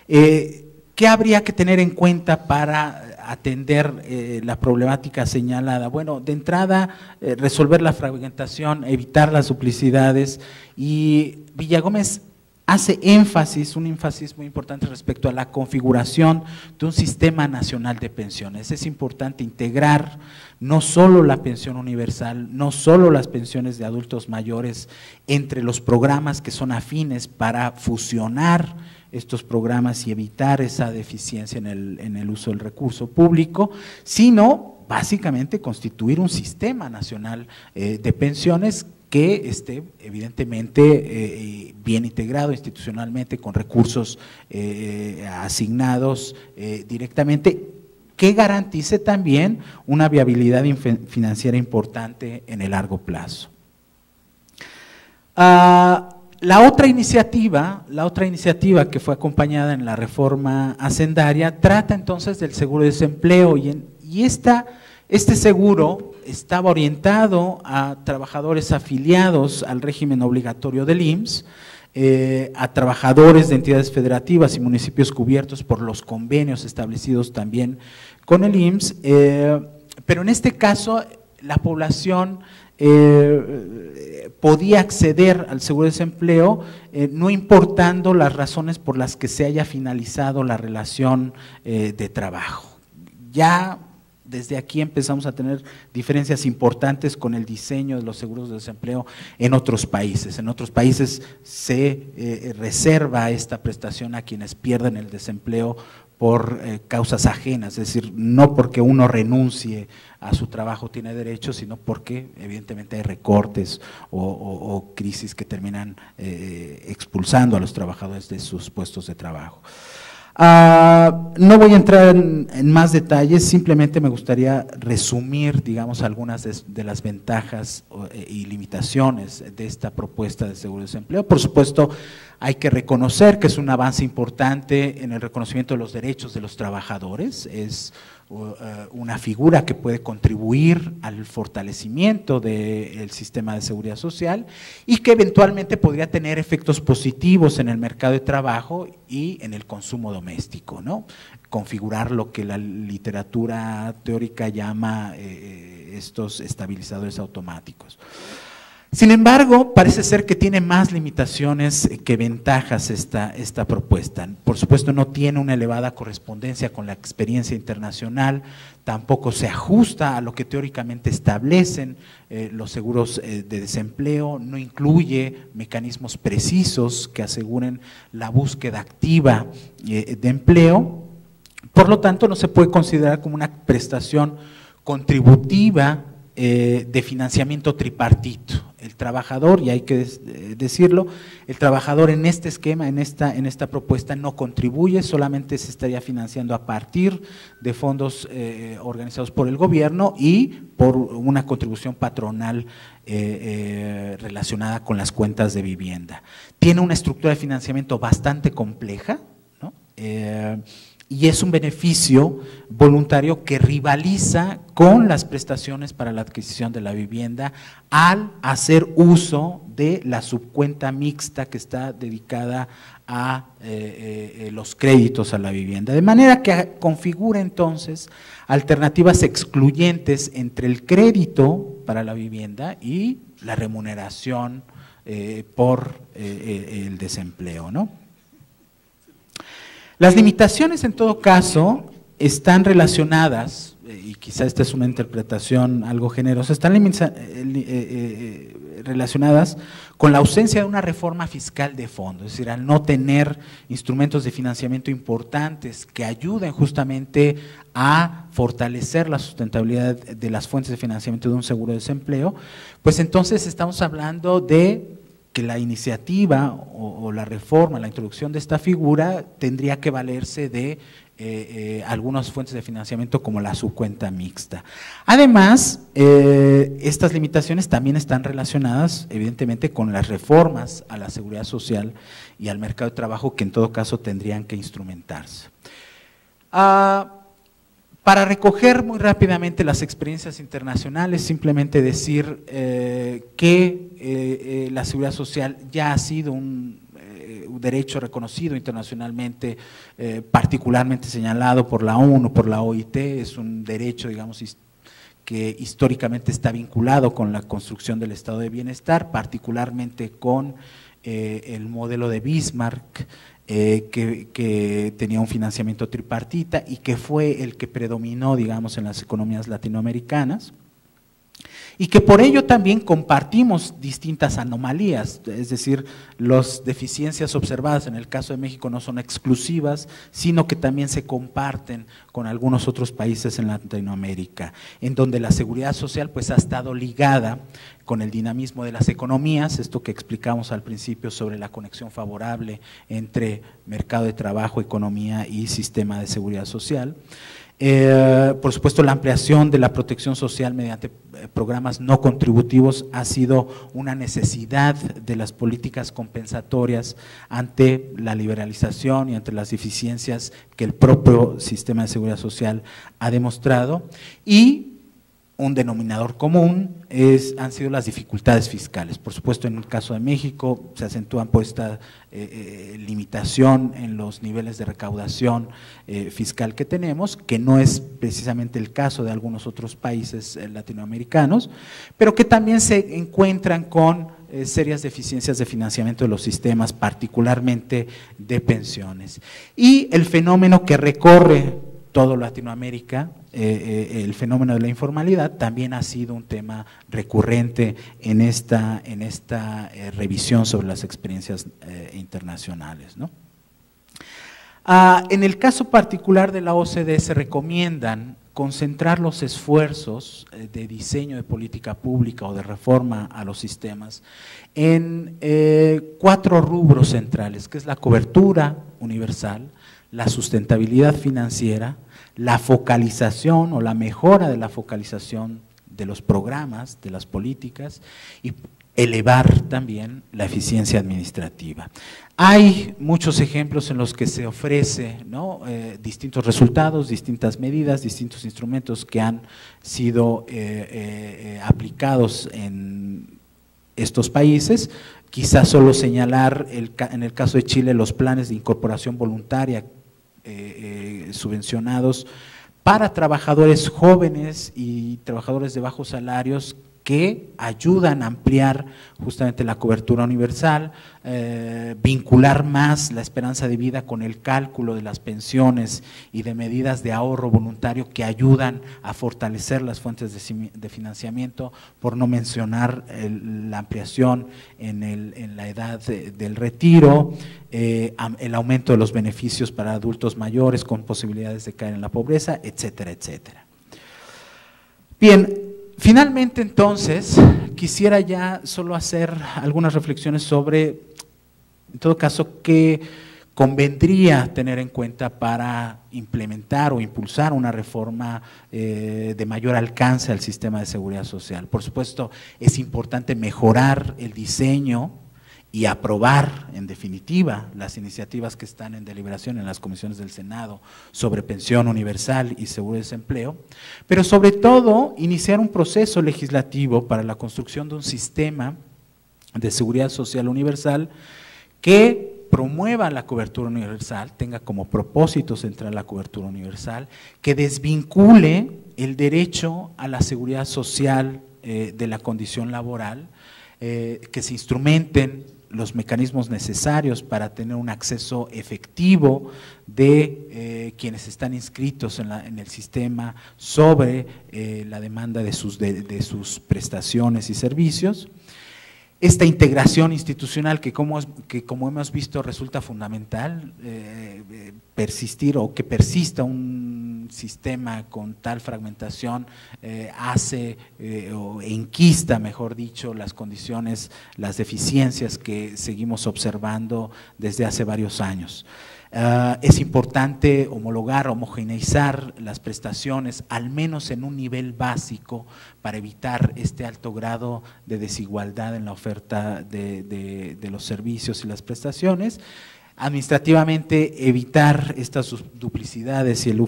¿Qué habría que tener en cuenta para atender la problemática señalada? Bueno, de entrada, resolver la fragmentación, evitar las duplicidades, y Villagómez hace un énfasis muy importante respecto a la configuración de un sistema nacional de pensiones. Es importante integrar no solo la pensión universal, no solo las pensiones de adultos mayores entre los programas que son afines para fusionar estos programas y evitar esa deficiencia en el uso del recurso público, sino básicamente constituir un sistema nacional de pensiones que esté evidentemente bien integrado institucionalmente, con recursos asignados directamente, que garantice también una viabilidad financiera importante en el largo plazo. La otra iniciativa que fue acompañada en la reforma hacendaria trata entonces del seguro de desempleo, y este seguro estaba orientado a trabajadores afiliados al régimen obligatorio del IMSS, a trabajadores de entidades federativas y municipios cubiertos por los convenios establecidos también con el IMSS, pero en este caso la población podía acceder al seguro de desempleo no importando las razones por las que se haya finalizado la relación de trabajo. Ya desde aquí empezamos a tener diferencias importantes con el diseño de los seguros de desempleo en otros países. En otros países se reserva esta prestación a quienes pierden el desempleo por causas ajenas, es decir, no porque uno renuncie a su trabajo tiene derecho, sino porque evidentemente hay recortes o crisis que terminan expulsando a los trabajadores de sus puestos de trabajo. No voy a entrar en más detalles, simplemente me gustaría resumir, digamos, algunas de las ventajas y limitaciones de esta propuesta de seguro de desempleo. Por supuesto, hay que reconocer que es un avance importante en el reconocimiento de los derechos de los trabajadores, es una figura que puede contribuir al fortalecimiento del sistema de seguridad social y que eventualmente podría tener efectos positivos en el mercado de trabajo y en el consumo doméstico, ¿no? Configurar lo que la literatura teórica llama estos estabilizadores automáticos. Sin embargo, parece ser que tiene más limitaciones que ventajas esta propuesta. Por supuesto, no tiene una elevada correspondencia con la experiencia internacional, tampoco se ajusta a lo que teóricamente establecen los seguros de desempleo, no incluye mecanismos precisos que aseguren la búsqueda activa de empleo, por lo tanto, no se puede considerar como una prestación contributiva de financiamiento tripartito. El trabajador, y hay que decirlo, el trabajador en este esquema, en esta propuesta no contribuye, solamente se estaría financiando a partir de fondos organizados por el gobierno y por una contribución patronal relacionada con las cuentas de vivienda. Tiene una estructura de financiamiento bastante compleja, ¿no? Y es un beneficio voluntario que rivaliza con las prestaciones para la adquisición de la vivienda al hacer uso de la subcuenta mixta que está dedicada a los créditos a la vivienda. De manera que configura entonces alternativas excluyentes entre el crédito para la vivienda y la remuneración por el desempleo, ¿no? Las limitaciones, en todo caso, están relacionadas, y quizá esta es una interpretación algo generosa, están relacionadas con la ausencia de una reforma fiscal de fondo, es decir, al no tener instrumentos de financiamiento importantes que ayuden justamente a fortalecer la sustentabilidad de las fuentes de financiamiento de un seguro de desempleo, pues entonces estamos hablando de que la iniciativa o la reforma, la introducción de esta figura tendría que valerse de algunas fuentes de financiamiento como la subcuenta mixta. Además, estas limitaciones también están relacionadas evidentemente con las reformas a la seguridad social y al mercado de trabajo que en todo caso tendrían que instrumentarse. Para recoger muy rápidamente las experiencias internacionales, simplemente decir que la seguridad social ya ha sido un derecho reconocido internacionalmente, particularmente señalado por la ONU, por la OIT, es un derecho, digamos, que históricamente está vinculado con la construcción del estado de bienestar, particularmente con el modelo de Bismarck, que tenía un financiamiento tripartita y que fue el que predominó, digamos, en las economías latinoamericanas, y que por ello también compartimos distintas anomalías, es decir, las deficiencias observadas en el caso de México no son exclusivas, sino que también se comparten con algunos otros países en Latinoamérica, en donde la seguridad social pues ha estado ligada con el dinamismo de las economías, esto que explicamos al principio sobre la conexión favorable entre mercado de trabajo, economía y sistema de seguridad social. Por supuesto, la ampliación de la protección social mediante programas no contributivos ha sido una necesidad de las políticas compensatorias ante la liberalización y ante las deficiencias que el propio sistema de seguridad social ha demostrado, y un denominador común han sido las dificultades fiscales. Por supuesto, en el caso de México se acentúan por esta limitación en los niveles de recaudación fiscal que tenemos, que no es precisamente el caso de algunos otros países latinoamericanos, pero que también se encuentran con serias deficiencias de financiamiento de los sistemas, particularmente de pensiones. Y el fenómeno que recorre todo Latinoamérica, el fenómeno de la informalidad, también ha sido un tema recurrente en esta revisión sobre las experiencias internacionales, ¿no? En el caso particular de la OCDE se recomiendan concentrar los esfuerzos de diseño de política pública o de reforma a los sistemas en 4 rubros centrales, que es la cobertura universal, la sustentabilidad financiera, la focalización o la mejora de la focalización de los programas, de las políticas y elevar también la eficiencia administrativa. Hay muchos ejemplos en los que se ofrece, ¿no?, distintos resultados, distintas medidas, distintos instrumentos que han sido aplicados en estos países. Quizás solo señalar en el caso de Chile los planes de incorporación voluntaria subvencionados para trabajadores jóvenes y trabajadores de bajos salarios que ayudan a ampliar justamente la cobertura universal, vincular más la esperanza de vida con el cálculo de las pensiones y de medidas de ahorro voluntario que ayudan a fortalecer las fuentes de financiamiento, por no mencionar la ampliación en la edad del retiro, el aumento de los beneficios para adultos mayores con posibilidades de caer en la pobreza, etcétera, etcétera. Bien. Finalmente, entonces, quisiera ya solo hacer algunas reflexiones sobre, en todo caso, qué convendría tener en cuenta para implementar o impulsar una reforma de mayor alcance al sistema de seguridad social. Por supuesto, es importante mejorar el diseño y aprobar, en definitiva, las iniciativas que están en deliberación en las comisiones del Senado sobre pensión universal y seguro de desempleo, pero sobre todo iniciar un proceso legislativo para la construcción de un sistema de seguridad social universal que promueva la cobertura universal, tenga como propósito central la cobertura universal, que desvincule el derecho a la seguridad social de la condición laboral, que se instrumenten los mecanismos necesarios para tener un acceso efectivo de quienes están inscritos en el sistema sobre la demanda de sus prestaciones y servicios. Esta integración institucional que como hemos visto resulta fundamental, persistir o que persista un sistema con tal fragmentación hace o enquista, mejor dicho, las condiciones, las deficiencias que seguimos observando desde hace varios años. Es importante homologar, homogeneizar las prestaciones, al menos en un nivel básico, para evitar este alto grado de desigualdad en la oferta de los servicios y las prestaciones. Administrativamente, evitar estas duplicidades y el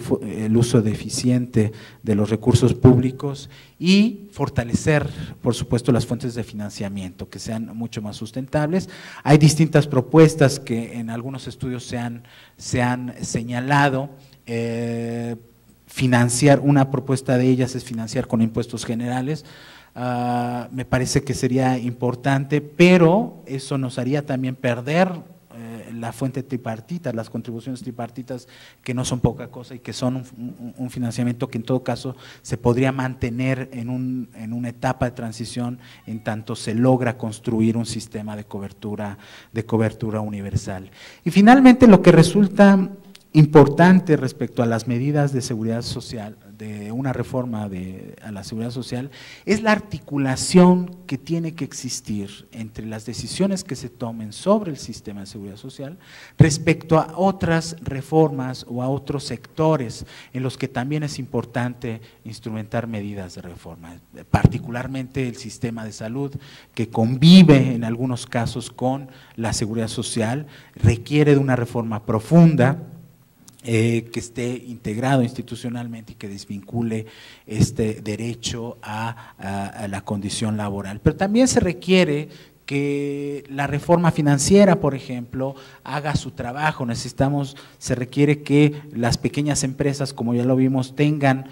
uso deficiente de los recursos públicos y fortalecer, por supuesto, las fuentes de financiamiento, que sean mucho más sustentables. Hay distintas propuestas que en algunos estudios se han señalado. Financiar, una propuesta de ellas es financiar con impuestos generales. Me parece que sería importante, pero eso nos haría también perder la fuente tripartita, las contribuciones tripartitas, que no son poca cosa y que son un financiamiento que en todo caso se podría mantener en una etapa de transición en tanto se logra construir un sistema de cobertura universal. Y finalmente, lo que resulta importante respecto a las medidas de seguridad social, de una reforma a la seguridad social, es la articulación que tiene que existir entre las decisiones que se tomen sobre el sistema de seguridad social respecto a otras reformas o a otros sectores en los que también es importante instrumentar medidas de reforma, particularmente el sistema de salud, que convive en algunos casos con la seguridad social, requiere de una reforma profunda, que esté integrado institucionalmente y que desvincule este derecho a la condición laboral. Pero también se requiere que la reforma financiera, por ejemplo, haga su trabajo. Se requiere que las pequeñas empresas, como ya lo vimos, tengan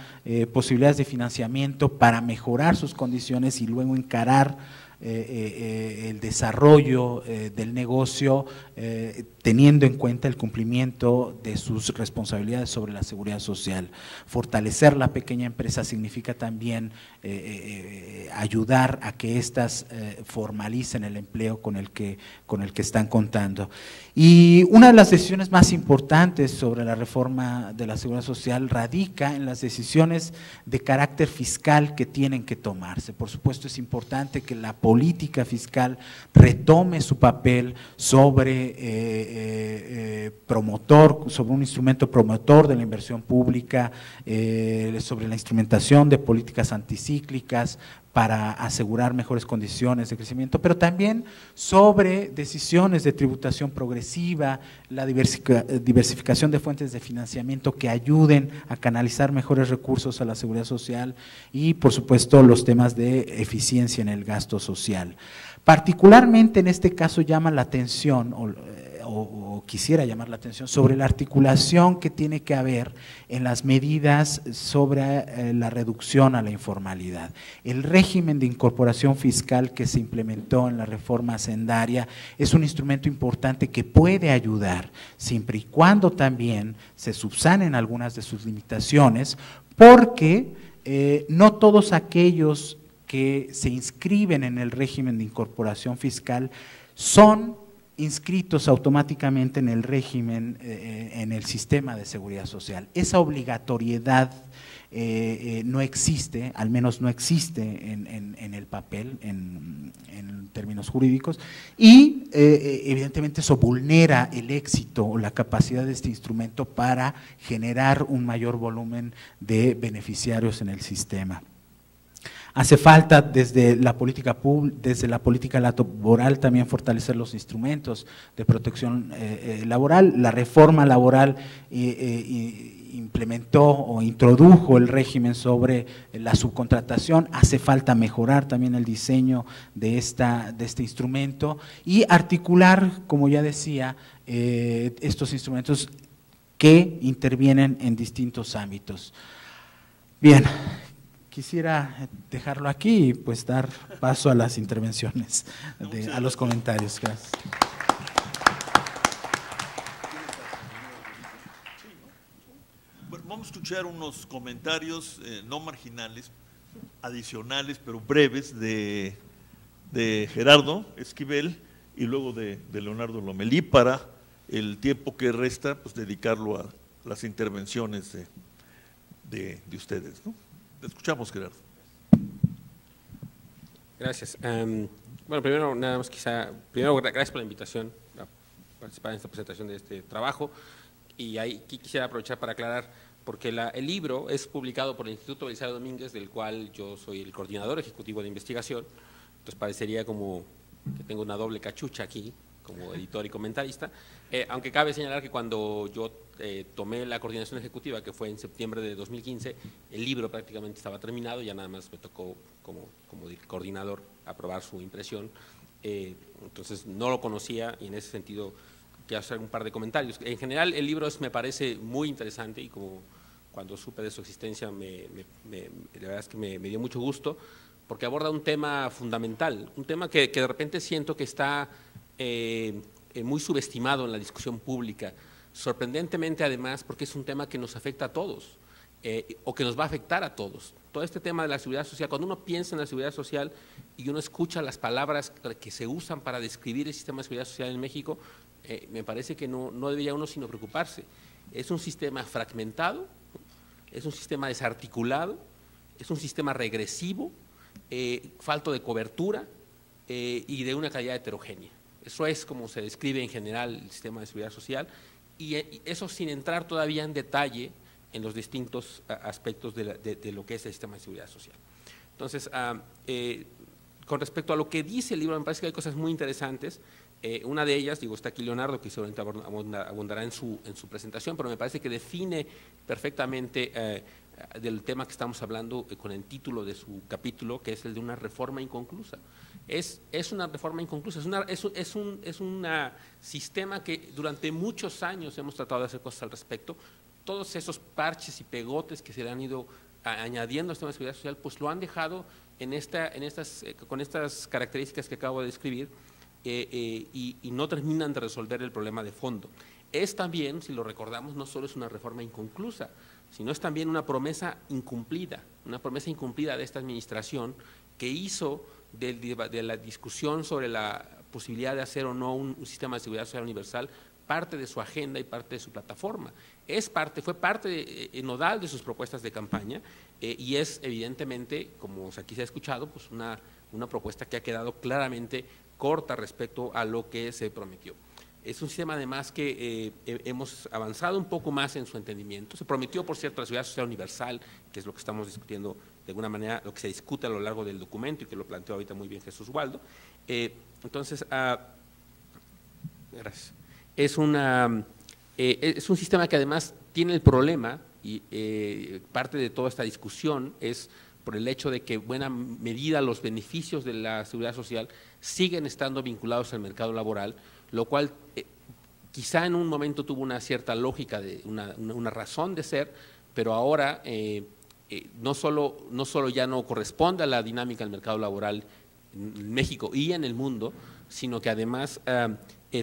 posibilidades de financiamiento para mejorar sus condiciones y luego encarar el desarrollo del negocio teniendo en cuenta el cumplimiento de sus responsabilidades sobre la seguridad social. Fortalecer la pequeña empresa significa también ayudar a que éstas formalicen el empleo con el que están contando. Y una de las decisiones más importantes sobre la reforma de la seguridad social radica en las decisiones de carácter fiscal que tienen que tomarse. Por supuesto, es importante que la política fiscal retome su papel sobre sobre un instrumento promotor de la inversión pública, sobre la instrumentación de políticas anticíclicas para asegurar mejores condiciones de crecimiento, pero también sobre decisiones de tributación progresiva, la diversificación de fuentes de financiamiento que ayuden a canalizar mejores recursos a la seguridad social y, por supuesto, los temas de eficiencia en el gasto social. Particularmente en este caso llama la atención, o quisiera llamar la atención, sobre la articulación que tiene que haber en las medidas sobre la reducción a la informalidad. El régimen de incorporación fiscal que se implementó en la reforma hacendaria es un instrumento importante que puede ayudar, siempre y cuando también se subsanen algunas de sus limitaciones, porque no todos aquellos que se inscriben en el régimen de incorporación fiscal son inscritos automáticamente en el régimen, en el sistema de seguridad social. Esa obligatoriedad no existe, al menos no existe en el papel, en términos jurídicos, y evidentemente eso vulnera el éxito o la capacidad de este instrumento para generar un mayor volumen de beneficiarios en el sistema. Hace falta desde la política laboral también fortalecer los instrumentos de protección laboral. La reforma laboral implementó o introdujo el régimen sobre la subcontratación. Hace falta mejorar también el diseño de este instrumento y articular, como ya decía, estos instrumentos que intervienen en distintos ámbitos. Bien. Quisiera dejarlo aquí y pues dar paso a las intervenciones, a los comentarios. Gracias. Bueno, vamos a escuchar unos comentarios no marginales, adicionales, pero breves, de Gerardo Esquivel y luego de Leonardo Lomelí, para el tiempo que resta, pues dedicarlo a las intervenciones de ustedes, ¿no? Escuchamos, Gerardo. Gracias. Bueno, primero, nada más gracias por la invitación a participar en esta presentación de este trabajo. Y ahí quisiera aprovechar para aclarar, porque el libro es publicado por el Instituto Belisario Domínguez, del cual yo soy el coordinador ejecutivo de investigación. Entonces parecería como que tengo una doble cachucha aquí, como editor y comentarista, aunque cabe señalar que cuando yo tomé la coordinación ejecutiva, que fue en septiembre de 2015, el libro prácticamente estaba terminado, ya nada más me tocó como coordinador aprobar su impresión, entonces no lo conocía y en ese sentido quiero hacer un par de comentarios. En general el libro me parece muy interesante y como cuando supe de su existencia la verdad es que me dio mucho gusto, porque aborda un tema fundamental, un tema que de repente siento que está muy subestimado en la discusión pública, sorprendentemente además porque es un tema que nos afecta a todos o que nos va a afectar a todos. Todo este tema de la seguridad social, cuando uno piensa en la seguridad social y uno escucha las palabras que se usan para describir el sistema de seguridad social en México, me parece que no debería uno sino preocuparse. Es un sistema fragmentado, es un sistema desarticulado, es un sistema regresivo, falto de cobertura y de una calidad heterogénea. Eso es como se describe en general el sistema de seguridad social y eso sin entrar todavía en detalle en los distintos aspectos de lo que es el sistema de seguridad social. Entonces, con respecto a lo que dice el libro, me parece que hay cosas muy interesantes. Una de ellas, está aquí Leonardo, que seguramente abundará en su presentación, pero me parece que define perfectamente del tema que estamos hablando con el título de su capítulo, que es el de una reforma inconclusa. Es una reforma inconclusa, es un sistema que durante muchos años hemos tratado de hacer cosas al respecto. Todos esos parches y pegotes que se le han ido añadiendo al sistema de seguridad social, pues lo han dejado con estas características que acabo de describir y no terminan de resolver el problema de fondo. Es también, si lo recordamos, no solo es una reforma inconclusa, sino es también una promesa incumplida de esta administración que hizo de la discusión sobre la posibilidad de hacer o no un sistema de seguridad social universal parte de su agenda y parte de su plataforma. Fue parte nodal de sus propuestas de campaña y es evidentemente, como aquí se ha escuchado, pues una propuesta que ha quedado claramente corta respecto a lo que se prometió. Es un sistema además que hemos avanzado un poco más en su entendimiento. Se prometió, por cierto, la seguridad social universal, que es lo que estamos discutiendo de alguna manera, lo que se discute a lo largo del documento y que lo planteó ahorita muy bien Jesús Waldo. Entonces, gracias. Es un sistema que además tiene el problema, y parte de toda esta discusión es por el hecho de que en buena medida los beneficios de la seguridad social siguen estando vinculados al mercado laboral, lo cual quizá en un momento tuvo una cierta lógica, una razón de ser, pero ahora no solo ya no corresponde a la dinámica del mercado laboral en México y en el mundo, sino que además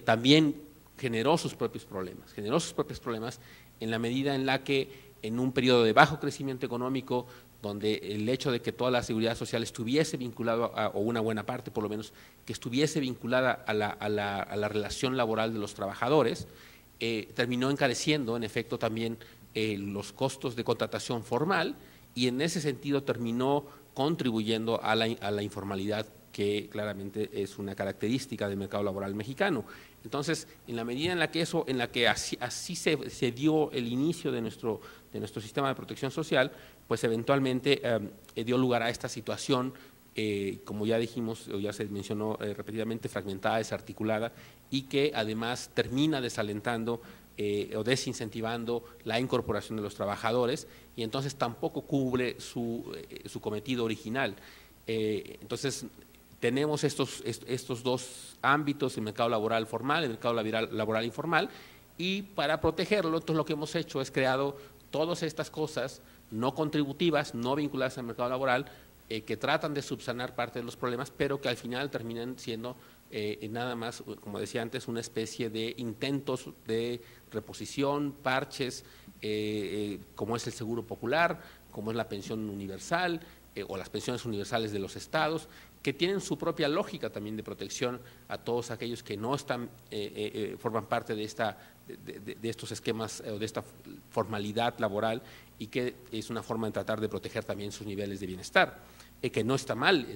también generó sus propios problemas en la medida en la que en un periodo de bajo crecimiento económico, donde el hecho de que toda la seguridad social estuviese vinculada, o una buena parte por lo menos, que estuviese vinculada a la relación laboral de los trabajadores, terminó encareciendo en efecto también los costos de contratación formal y en ese sentido terminó contribuyendo a la informalidad, que claramente es una característica del mercado laboral mexicano. Entonces, en la medida en la que así se dio el inicio de nuestro sistema de protección social, pues eventualmente dio lugar a esta situación, como ya dijimos, o ya se mencionó repetidamente, fragmentada, desarticulada, y que además termina desalentando o desincentivando la incorporación de los trabajadores, y entonces tampoco cubre su cometido original. Entonces, tenemos estos dos ámbitos, el mercado laboral formal, el mercado laboral informal, y para protegerlo, entonces lo que hemos hecho es creado todas estas cosas no contributivas, no vinculadas al mercado laboral, que tratan de subsanar parte de los problemas, pero que al final terminan siendo nada más, como decía antes, una especie de intentos de reposición, parches, como es el seguro popular, como es la pensión universal, o las pensiones universales de los estados, que tienen su propia lógica también de protección a todos aquellos que no forman parte de estos esquemas o de esta formalidad laboral, y que es una forma de tratar de proteger también sus niveles de bienestar, que no está mal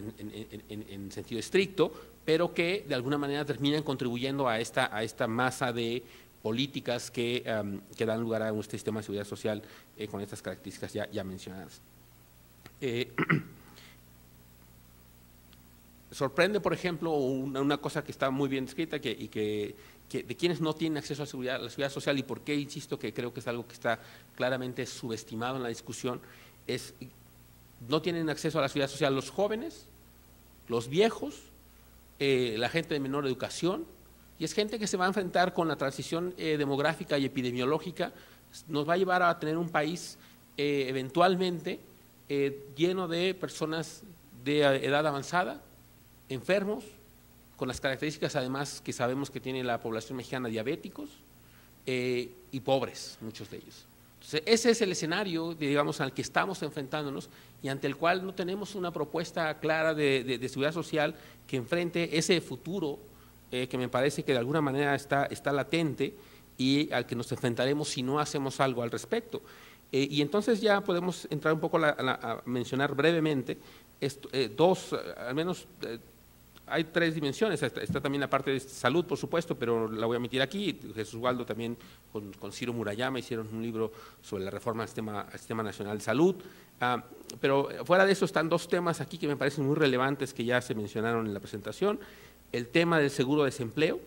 en sentido estricto, pero que de alguna manera terminan contribuyendo a esta masa de políticas que dan lugar a un sistema de seguridad social con estas características ya mencionadas. Sorprende, por ejemplo, una cosa que está muy bien descrita, que de quienes no tienen acceso a la seguridad social, y por qué insisto que creo que es algo que está claramente subestimado en la discusión, no tienen acceso a la seguridad social los jóvenes, los viejos, la gente de menor educación, y es gente que se va a enfrentar con la transición demográfica y epidemiológica. Nos va a llevar a tener un país eventualmente lleno de personas de edad avanzada, enfermos, con las características además que sabemos que tiene la población mexicana, diabéticos y pobres, muchos de ellos. Entonces, ese es el escenario, digamos, al que estamos enfrentándonos y ante el cual no tenemos una propuesta clara de seguridad social que enfrente ese futuro que me parece que de alguna manera está latente y al que nos enfrentaremos si no hacemos algo al respecto. Y entonces ya podemos entrar un poco a mencionar brevemente al menos hay tres dimensiones. Está también la parte de salud, por supuesto, pero la voy a omitir aquí. Jesús Waldo también con Ciro Murayama hicieron un libro sobre la reforma al Sistema Nacional de Salud. Pero fuera de eso están dos temas aquí que me parecen muy relevantes que ya se mencionaron en la presentación. El tema del seguro de desempleo,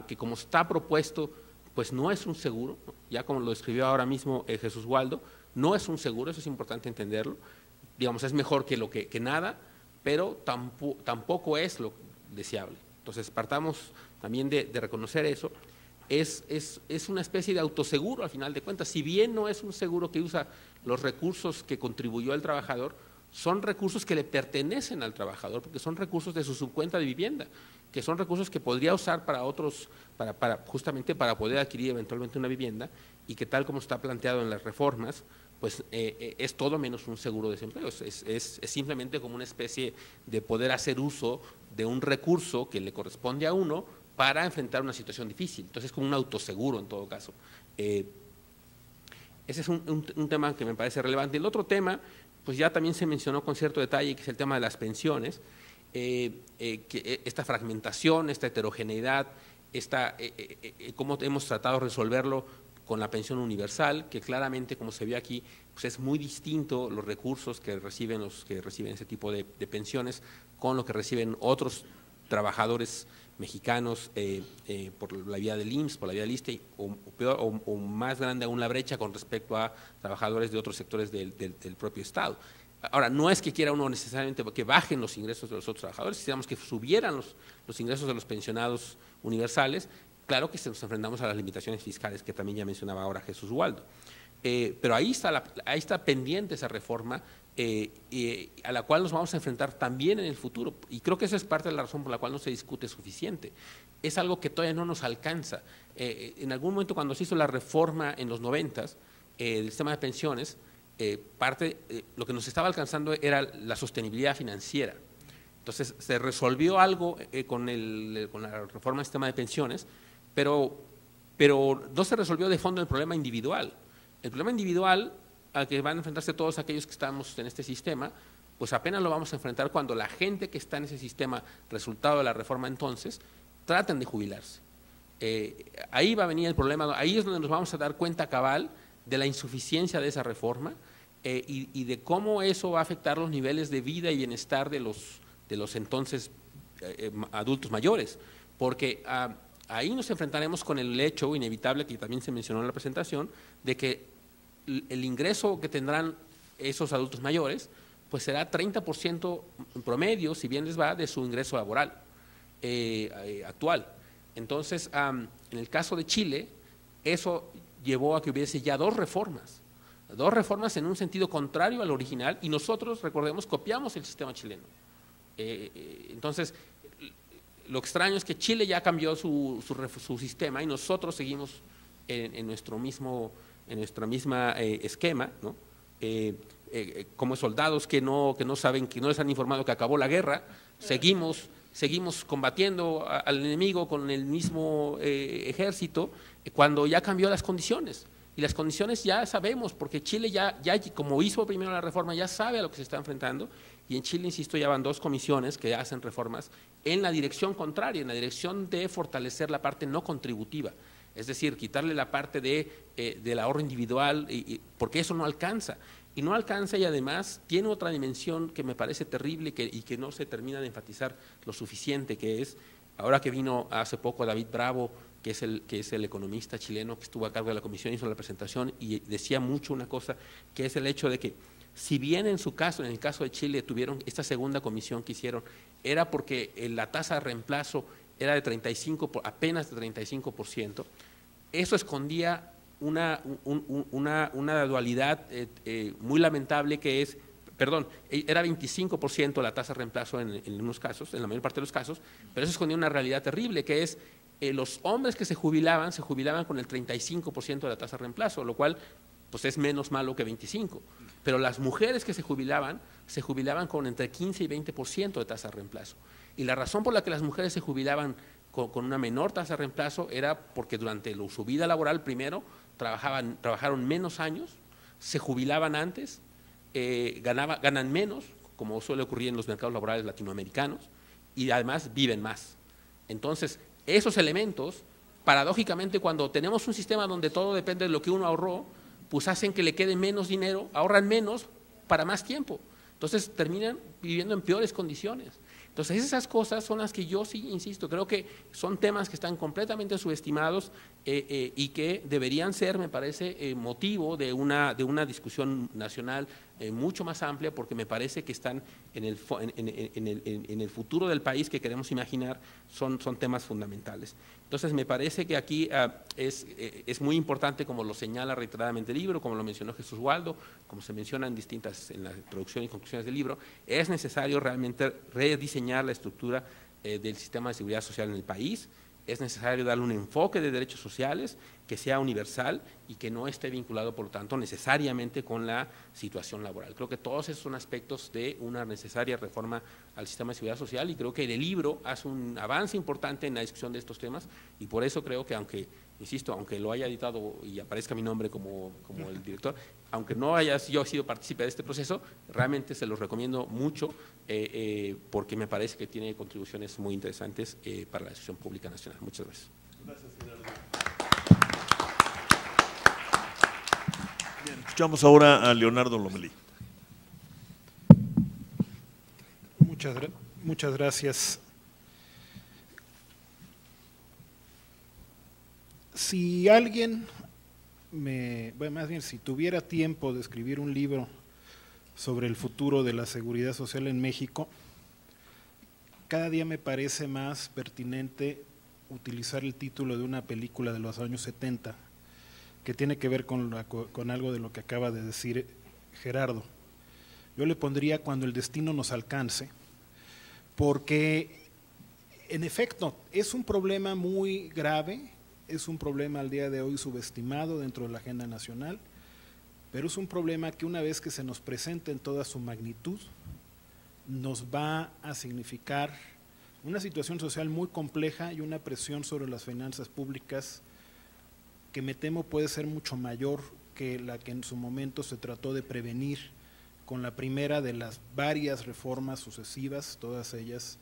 que como está propuesto, pues no es un seguro, ¿no? Ya como lo describió ahora mismo Jesús Waldo, no es un seguro, eso es importante entenderlo. Digamos, es mejor que nada, pero tampoco es lo deseable. Entonces, partamos también de reconocer eso. Es una especie de autoseguro, al final de cuentas. Si bien no es un seguro que usa los recursos que contribuyó el trabajador, son recursos que le pertenecen al trabajador, porque son recursos de su subcuenta de vivienda, que son recursos que podría usar para otros, justamente para poder adquirir eventualmente una vivienda, y que tal como está planteado en las reformas, pues es todo menos un seguro de desempleo, es simplemente como una especie de poder hacer uso de un recurso que le corresponde a uno, para enfrentar una situación difícil. Entonces, es como un autoseguro en todo caso. Ese es un tema que me parece relevante. El otro tema, pues ya también se mencionó con cierto detalle, que es el tema de las pensiones, que esta fragmentación, esta heterogeneidad, cómo hemos tratado de resolverlo con la pensión universal, que claramente, como se ve aquí, pues es muy distinto los recursos que reciben los que reciben ese tipo de pensiones con lo que reciben otros trabajadores mexicanos por la vía del IMSS, por la vía del ISSSTE, o más grande aún la brecha con respecto a trabajadores de otros sectores del propio Estado. Ahora, no es que quiera uno necesariamente que bajen los ingresos de los otros trabajadores, quisiéramos que subieran los ingresos de los pensionados universales. Claro que nos enfrentamos a las limitaciones fiscales que también ya mencionaba ahora Jesús Waldo. Pero ahí está pendiente esa reforma a la cual nos vamos a enfrentar también en el futuro. Y creo que esa es parte de la razón por la cual no se discute suficiente. Es algo que todavía no nos alcanza. En algún momento, cuando se hizo la reforma en los 90s del sistema de pensiones, lo que nos estaba alcanzando era la sostenibilidad financiera. Entonces, se resolvió algo con la reforma del sistema de pensiones, pero no se resolvió de fondo el problema individual. El problema individual al que van a enfrentarse todos aquellos que estamos en este sistema, pues apenas lo vamos a enfrentar cuando la gente que está en ese sistema, resultado de la reforma entonces, traten de jubilarse. Ahí va a venir el problema, ahí es donde nos vamos a dar cuenta cabal de la insuficiencia de esa reforma y de cómo eso va a afectar los niveles de vida y bienestar de los entonces adultos mayores, porque ahí nos enfrentaremos con el hecho inevitable que también se mencionó en la presentación, de que el ingreso que tendrán esos adultos mayores, pues será 30% en promedio, si bien les va, de su ingreso laboral actual. Entonces, en el caso de Chile, eso llevó a que hubiese ya dos reformas en un sentido contrario al original, y nosotros, recordemos, copiamos el sistema chileno. Entonces, lo extraño es que Chile ya cambió su sistema y nosotros seguimos en nuestro misma esquema, ¿no? Como soldados que no saben, que no les han informado que acabó la guerra, seguimos combatiendo al enemigo con el mismo ejército cuando ya cambió las condiciones. Y las condiciones ya sabemos, porque Chile ya como hizo primero la reforma, ya sabe a lo que se está enfrentando, y en Chile, insisto, ya van dos comisiones que hacen reformas en la dirección contraria, en la dirección de fortalecer la parte no contributiva, es decir, quitarle la parte del ahorro individual, porque eso no alcanza. Y no alcanza, y además tiene otra dimensión que me parece terrible y que no se termina de enfatizar lo suficiente, que es, ahora que vino hace poco David Bravo, que es el economista chileno que estuvo a cargo de la comisión, hizo la presentación y decía mucho una cosa, que es el hecho de que si bien en el caso de Chile tuvieron esta segunda comisión que hicieron, era porque la tasa de reemplazo era de apenas de 35%, eso escondía una dualidad muy lamentable que es, era 25% la tasa de reemplazo en unos casos, en la mayor parte de los casos, pero eso escondía una realidad terrible que es los hombres que se jubilaban con el 35% de la tasa de reemplazo, lo cual pues es menos malo que 25%, pero las mujeres que se jubilaban con entre 15 y 20% de tasa de reemplazo. Y la razón por la que las mujeres se jubilaban con una menor tasa de reemplazo era porque durante su vida laboral primero trabajaron menos años, se jubilaban antes, ganan menos, como suele ocurrir en los mercados laborales latinoamericanos, y además viven más. Entonces, esos elementos, paradójicamente, cuando tenemos un sistema donde todo depende de lo que uno ahorró, pues hacen que le quede menos dinero, ahorran menos para más tiempo. Entonces terminan viviendo en peores condiciones. Entonces esas cosas son las que yo sí insisto, creo que son temas que están completamente subestimados y que deberían ser, me parece, motivo de una discusión nacional mucho más amplia, porque me parece que están en el futuro del país que queremos imaginar, son temas fundamentales. Entonces me parece que aquí es muy importante, como lo señala reiteradamente el libro, como lo mencionó Jesús Waldo, como se menciona en la introducción y conclusiones del libro, es necesario realmente rediseñar la estructura del sistema de seguridad social en el país, es necesario darle un enfoque de derechos sociales, que sea universal y que no esté vinculado, por lo tanto, necesariamente con la situación laboral. Creo que todos esos son aspectos de una necesaria reforma al sistema de seguridad social y creo que el libro hace un avance importante en la discusión de estos temas y por eso creo que aunque, insisto, aunque lo haya editado y aparezca mi nombre como el director, aunque no haya yo sido partícipe de este proceso, realmente se los recomiendo mucho porque me parece que tiene contribuciones muy interesantes para la discusión pública nacional. Muchas gracias. Gracias, Gerardo. Bien, escuchamos ahora a Leonardo Lomelí. Muchas gracias. Si alguien más bien si tuviera tiempo de escribir un libro sobre el futuro de la seguridad social en México, cada día me parece más pertinente utilizar el título de una película de los años 70 que tiene que ver con algo de lo que acaba de decir Gerardo. Yo le pondría Cuando el destino nos alcance, porque en efecto es un problema muy grave, es un problema al día de hoy subestimado dentro de la agenda nacional, pero es un problema que una vez que se nos presente en toda su magnitud, nos va a significar una situación social muy compleja y una presión sobre las finanzas públicas que me temo puede ser mucho mayor que la que en su momento se trató de prevenir con la primera de las varias reformas sucesivas, todas ellas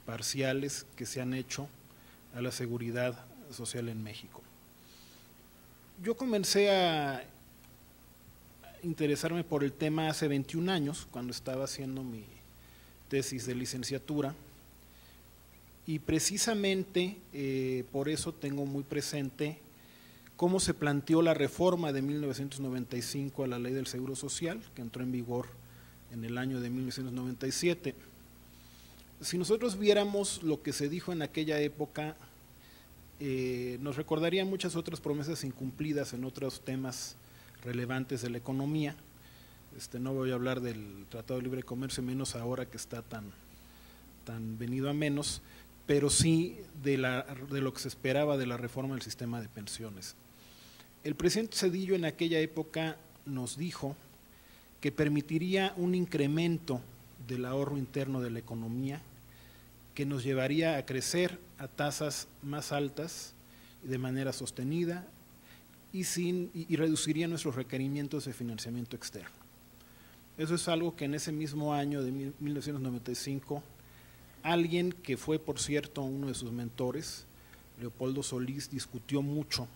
parciales, que se han hecho a la seguridad social en México. Yo comencé a interesarme por el tema hace 21 años, cuando estaba haciendo mi tesis de licenciatura, y precisamente por eso tengo muy presente cómo se planteó la reforma de 1995 a la Ley del Seguro Social, que entró en vigor en el año de 1997. Si nosotros viéramos lo que se dijo en aquella época, nos recordarían muchas otras promesas incumplidas en otros temas relevantes de la economía. No voy a hablar del Tratado de Libre Comercio, menos ahora que está tan venido a menos, pero sí de lo que se esperaba de la reforma del sistema de pensiones. El presidente Zedillo en aquella época nos dijo que permitiría un incremento del ahorro interno de la economía que nos llevaría a crecer a tasas más altas de manera sostenida y reduciría nuestros requerimientos de financiamiento externo. Eso es algo que en ese mismo año de 1995, alguien que fue, por cierto, uno de sus mentores, Leopoldo Solís, discutió mucho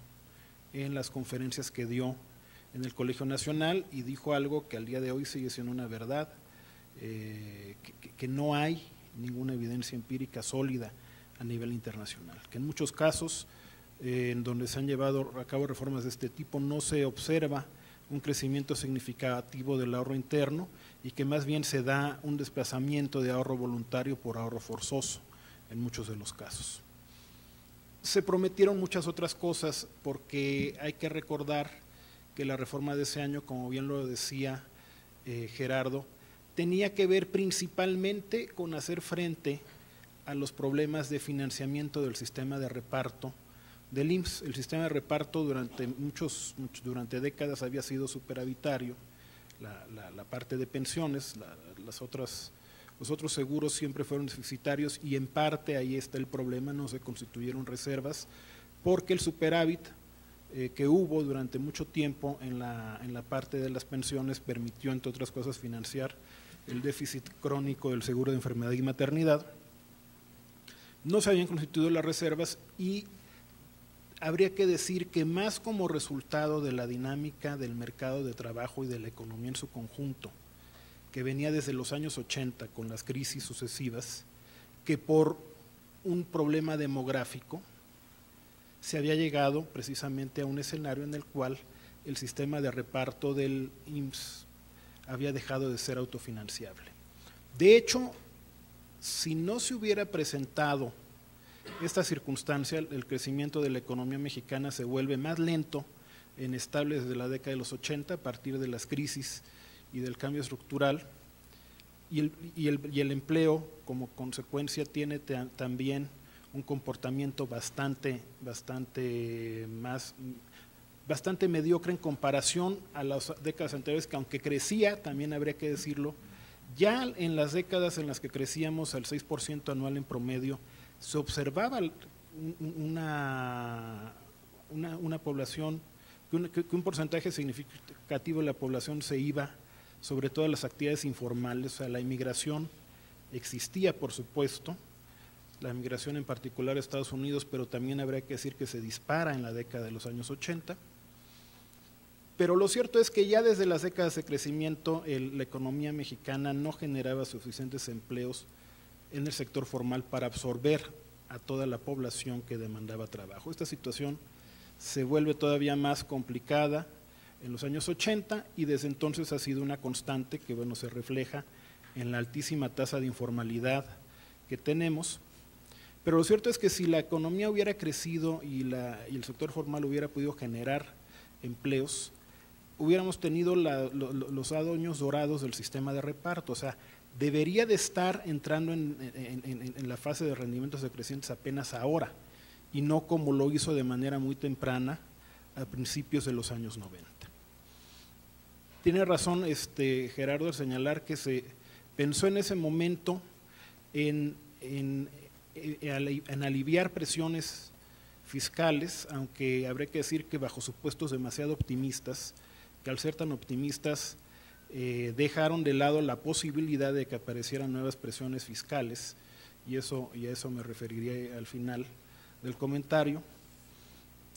en las conferencias que dio en el Colegio Nacional y dijo algo que al día de hoy sigue siendo una verdad, que no hay ninguna evidencia empírica sólida a nivel internacional, que en muchos casos en donde se han llevado a cabo reformas de este tipo no se observa un crecimiento significativo del ahorro interno y que más bien se da un desplazamiento de ahorro voluntario por ahorro forzoso en muchos de los casos. Se prometieron muchas otras cosas porque hay que recordar que la reforma de ese año, como bien lo decía Gerardo, tenía que ver principalmente con hacer frente a los problemas de financiamiento del sistema de reparto del IMSS. El sistema de reparto durante décadas había sido superavitario, la parte de pensiones, los otros seguros siempre fueron deficitarios y en parte ahí está el problema, no se constituyeron reservas porque el superávit que hubo durante mucho tiempo en la parte de las pensiones permitió, entre otras cosas, financiar el déficit crónico del seguro de enfermedad y maternidad. No se habían constituido las reservas y habría que decir que más como resultado de la dinámica del mercado de trabajo y de la economía en su conjunto, que venía desde los años 80 con las crisis sucesivas, que por un problema demográfico se había llegado precisamente a un escenario en el cual el sistema de reparto del IMSS había dejado de ser autofinanciable. De hecho, si no se hubiera presentado esta circunstancia, el crecimiento de la economía mexicana se vuelve más lento, inestable desde la década de los 80 a partir de las crisis y del cambio estructural, y el empleo como consecuencia tiene también un comportamiento bastante mediocre en comparación a las décadas anteriores, que aunque crecía, también habría que decirlo, ya en las décadas en las que crecíamos al 6% anual en promedio, se observaba una población, que un porcentaje significativo de la población se iba, sobre todo a las actividades informales. O sea, la inmigración existía, por supuesto, la inmigración en particular a Estados Unidos, pero también habría que decir que se dispara en la década de los años 80. Pero lo cierto es que ya desde las décadas de crecimiento la economía mexicana no generaba suficientes empleos en el sector formal para absorber a toda la población que demandaba trabajo. Esta situación se vuelve todavía más complicada en los años 80 y desde entonces ha sido una constante que bueno, se refleja en la altísima tasa de informalidad que tenemos. Pero lo cierto es que si la economía hubiera crecido y el sector formal hubiera podido generar empleos, hubiéramos tenido los años dorados del sistema de reparto. O sea, debería de estar entrando en la fase de rendimientos decrecientes apenas ahora, y no como lo hizo de manera muy temprana a principios de los años 90. Tiene razón Gerardo al señalar que se pensó en ese momento en aliviar presiones fiscales, aunque habría que decir que bajo supuestos demasiado optimistas, que al ser tan optimistas dejaron de lado la posibilidad de que aparecieran nuevas presiones fiscales, y a eso me referiría al final del comentario,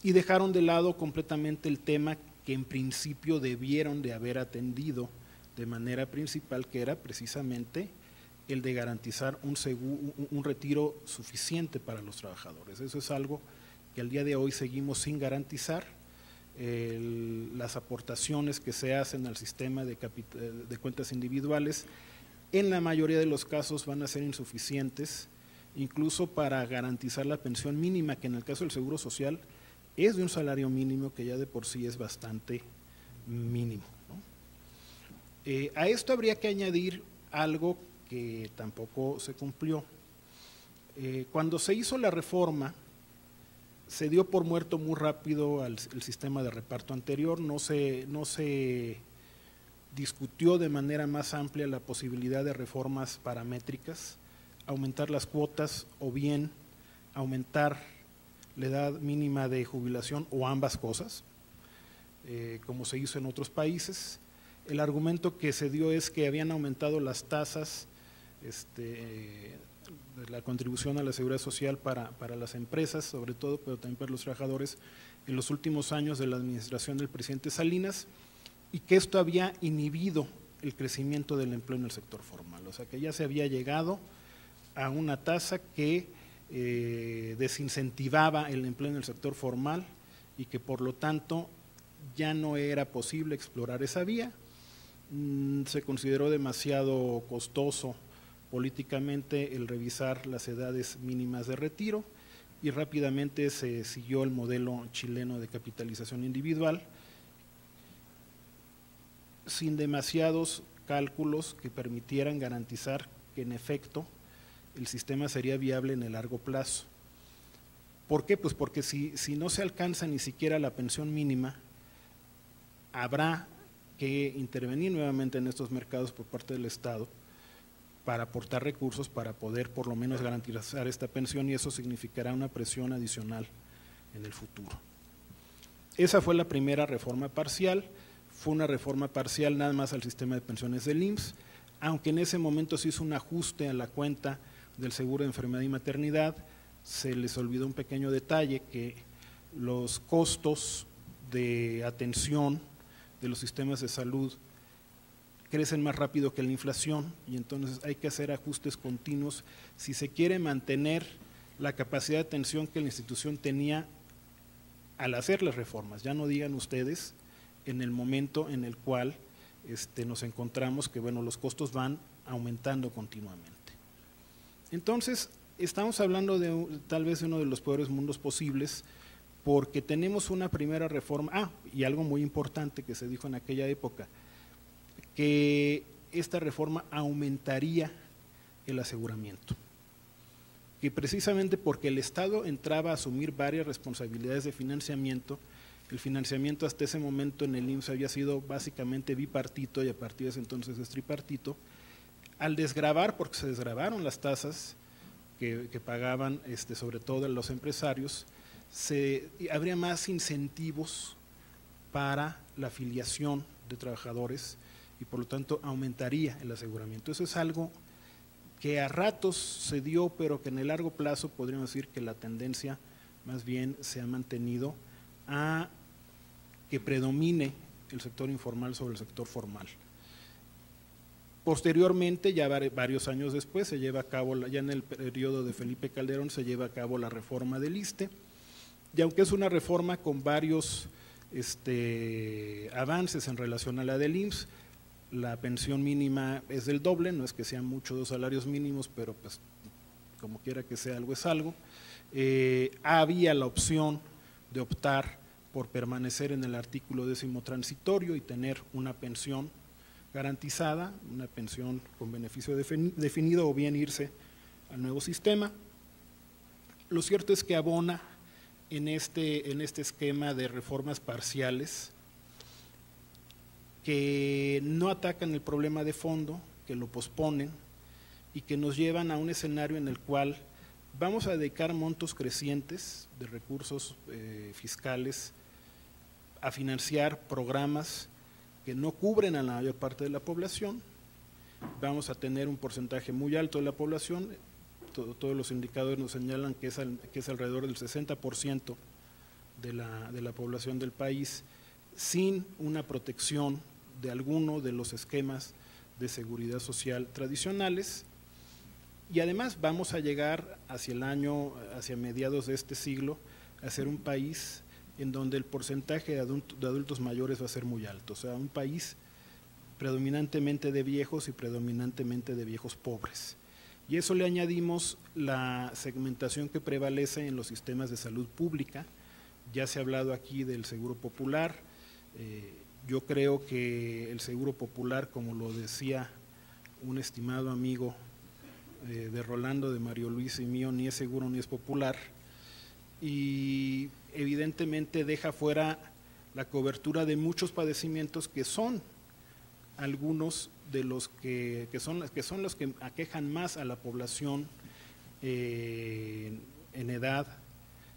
y dejaron de lado completamente el tema que en principio debieron de haber atendido de manera principal, que era precisamente el de garantizar un retiro suficiente para los trabajadores. Eso es algo que al día de hoy seguimos sin garantizar. Las aportaciones que se hacen al sistema de cuentas individuales en la mayoría de los casos van a ser insuficientes, incluso para garantizar la pensión mínima, que en el caso del Seguro Social es de un salario mínimo que ya de por sí es bastante mínimo, ¿no? A esto habría que añadir algo que tampoco se cumplió. Cuando se hizo la reforma, se dio por muerto muy rápido el sistema de reparto anterior, no se discutió de manera más amplia la posibilidad de reformas paramétricas, aumentar las cuotas o bien aumentar la edad mínima de jubilación o ambas cosas, como se hizo en otros países. El argumento que se dio es que habían aumentado las tasas de la contribución a la seguridad social para las empresas, sobre todo, pero también para los trabajadores, en los últimos años de la administración del presidente Salinas, y que esto había inhibido el crecimiento del empleo en el sector formal. O sea, que ya se había llegado a una tasa que desincentivaba el empleo en el sector formal y que por lo tanto ya no era posible explorar esa vía. Se consideró demasiado costoso políticamente el revisar las edades mínimas de retiro y rápidamente se siguió el modelo chileno de capitalización individual sin demasiados cálculos que permitieran garantizar que en efecto el sistema sería viable en el largo plazo. ¿Por qué? Pues porque si no se alcanza ni siquiera la pensión mínima, habrá que intervenir nuevamente en estos mercados por parte del Estado para aportar recursos para poder por lo menos garantizar esta pensión, y eso significará una presión adicional en el futuro. Esa fue la primera reforma parcial. Fue una reforma parcial nada más al sistema de pensiones del IMSS, aunque en ese momento se hizo un ajuste a la cuenta del seguro de enfermedad y maternidad. Se les olvidó un pequeño detalle, que los costos de atención de los sistemas de salud crecen más rápido que la inflación, y entonces hay que hacer ajustes continuos si se quiere mantener la capacidad de atención que la institución tenía al hacer las reformas. Ya no digan ustedes en el momento en el cual nos encontramos que bueno, los costos van aumentando continuamente. Entonces, estamos hablando de tal vez uno de los peores mundos posibles, porque tenemos una primera reforma, y algo muy importante que se dijo en aquella época, que esta reforma aumentaría el aseguramiento. que precisamente porque el Estado entraba a asumir varias responsabilidades de financiamiento, el financiamiento hasta ese momento en el IMSS había sido básicamente bipartito y a partir de ese entonces es tripartito, al desgravar, porque se desgravaron las tasas que pagaban sobre todo los empresarios, habría más incentivos para la afiliación de trabajadores y por lo tanto aumentaría el aseguramiento. Eso es algo que a ratos se dio, pero que en el largo plazo podríamos decir que la tendencia más bien se ha mantenido a que predomine el sector informal sobre el sector formal. Posteriormente, ya varios años después, se lleva a cabo, ya en el periodo de Felipe Calderón, se lleva a cabo la reforma del ISSSTE, y aunque es una reforma con varios avances en relación a la del IMSS, la pensión mínima es del doble, no es que sean muchos los salarios mínimos, pero pues como quiera que sea algo es algo. Había la opción de optar por permanecer en el artículo 10º transitorio y tener una pensión garantizada, una pensión con beneficio definido o bien irse al nuevo sistema. Lo cierto es que abona en este esquema de reformas parciales que no atacan el problema de fondo, que lo posponen y que nos llevan a un escenario en el cual vamos a dedicar montos crecientes de recursos fiscales a financiar programas que no cubren a la mayor parte de la población. Vamos a tener un porcentaje muy alto de la población, todos los indicadores nos señalan que es alrededor del 60% de la población del país sin una protección de alguno de los esquemas de seguridad social tradicionales, y además vamos a llegar hacia mediados de este siglo, a ser un país en donde el porcentaje de adultos mayores va a ser muy alto, o sea, un país predominantemente de viejos y predominantemente de viejos pobres. Y eso le añadimos la segmentación que prevalece en los sistemas de salud pública. Ya se ha hablado aquí del seguro popular. Yo creo que el seguro popular, como lo decía un estimado amigo de Rolando, de Mario Luis y mío, ni es seguro ni es popular, y evidentemente deja fuera la cobertura de muchos padecimientos que son algunos de los que son los que aquejan más a la población en edad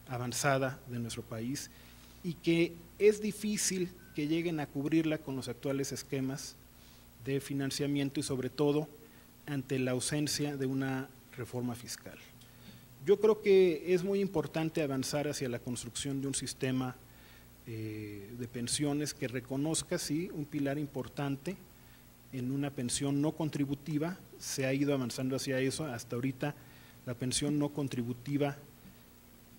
avanzada de nuestro país, y que es difícil que lleguen a cubrirla con los actuales esquemas de financiamiento y sobre todo ante la ausencia de una reforma fiscal. Yo creo que es muy importante avanzar hacia la construcción de un sistema de pensiones que reconozca, sí, un pilar importante en una pensión no contributiva. Se ha ido avanzando hacia eso. Hasta ahorita la pensión no contributiva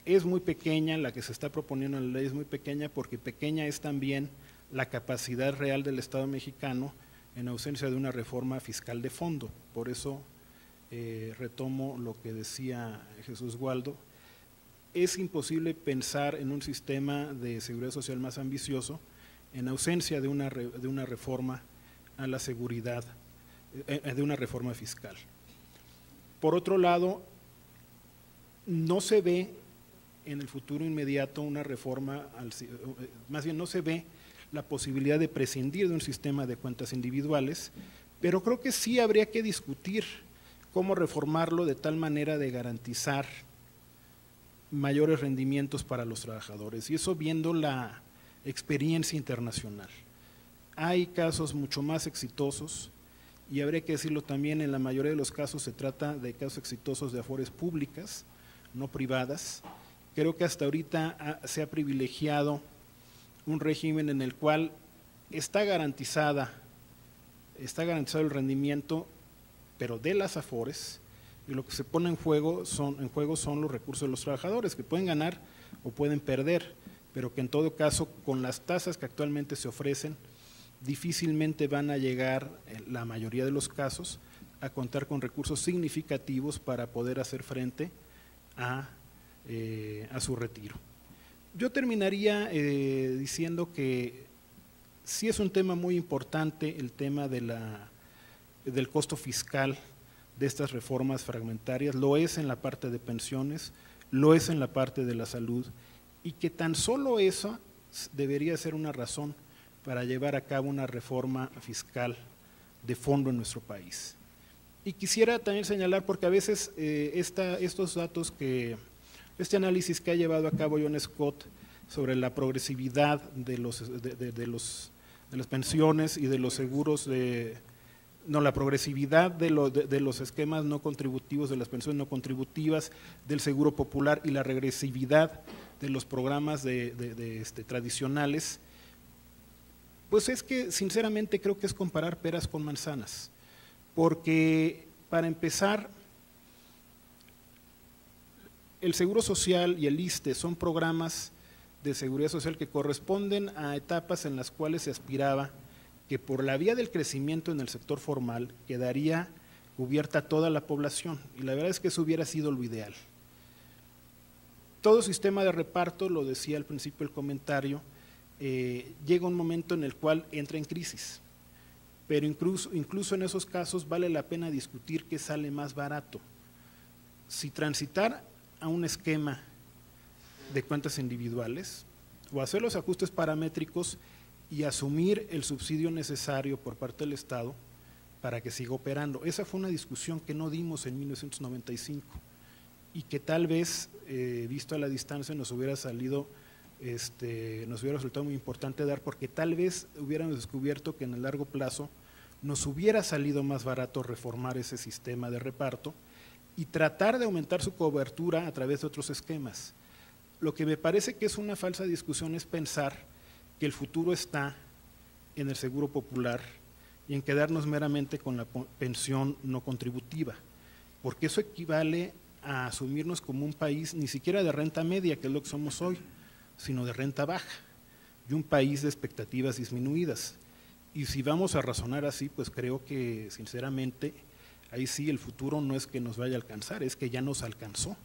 es muy pequeña, la que se está proponiendo en la ley es muy pequeña, porque pequeña es también la capacidad real del Estado mexicano en ausencia de una reforma fiscal de fondo. Por eso retomo lo que decía Jesús Waldo, es imposible pensar en un sistema de seguridad social más ambicioso en ausencia de una reforma a la seguridad, de una reforma fiscal. Por otro lado, no se ve en el futuro inmediato una reforma, más bien no se ve la posibilidad de prescindir de un sistema de cuentas individuales, pero creo que sí habría que discutir cómo reformarlo de tal manera de garantizar mayores rendimientos para los trabajadores, y eso viendo la experiencia internacional. Hay casos mucho más exitosos, y habría que decirlo también, en la mayoría de los casos se trata de casos exitosos de afores públicas, no privadas. Creo que hasta ahorita se ha privilegiado un régimen en el cual está garantizado el rendimiento, pero de las afores, y lo que se pone en juego son los recursos de los trabajadores, que pueden ganar o pueden perder, pero que en todo caso, con las tasas que actualmente se ofrecen, difícilmente van a llegar, en la mayoría de los casos, a contar con recursos significativos para poder hacer frente a su retiro. Yo terminaría diciendo que sí es un tema muy importante el tema del costo fiscal de estas reformas fragmentarias, lo es en la parte de pensiones, lo es en la parte de la salud, y que tan solo eso debería ser una razón para llevar a cabo una reforma fiscal de fondo en nuestro país. Y quisiera también señalar, porque a veces estos datos este análisis que ha llevado a cabo John Scott sobre la progresividad de las pensiones y de los seguros la progresividad de los esquemas no contributivos, de las pensiones no contributivas, del seguro popular y la regresividad de los programas tradicionales, pues es que sinceramente creo que es comparar peras con manzanas, porque para empezar, el Seguro Social y el ISSSTE son programas de seguridad social que corresponden a etapas en las cuales se aspiraba que por la vía del crecimiento en el sector formal quedaría cubierta toda la población, y la verdad es que eso hubiera sido lo ideal. Todo sistema de reparto, lo decía al principio el comentario, llega un momento en el cual entra en crisis, pero incluso en esos casos vale la pena discutir qué sale más barato, si transitar a un esquema de cuentas individuales o hacer los ajustes paramétricos y asumir el subsidio necesario por parte del Estado para que siga operando. Esa fue una discusión que no dimos en 1995 y que tal vez, visto a la distancia, nos hubiera resultado muy importante dar, porque tal vez hubiéramos descubierto que en el largo plazo nos hubiera salido más barato reformar ese sistema de reparto y tratar de aumentar su cobertura a través de otros esquemas. Lo que me parece que es una falsa discusión es pensar que el futuro está en el seguro popular y en quedarnos meramente con la pensión no contributiva, porque eso equivale a asumirnos como un país ni siquiera de renta media, que es lo que somos hoy, sino de renta baja, y un país de expectativas disminuidas. Y si vamos a razonar así, pues creo que sinceramente ahí sí el futuro no es que nos vaya a alcanzar, es que ya nos alcanzó.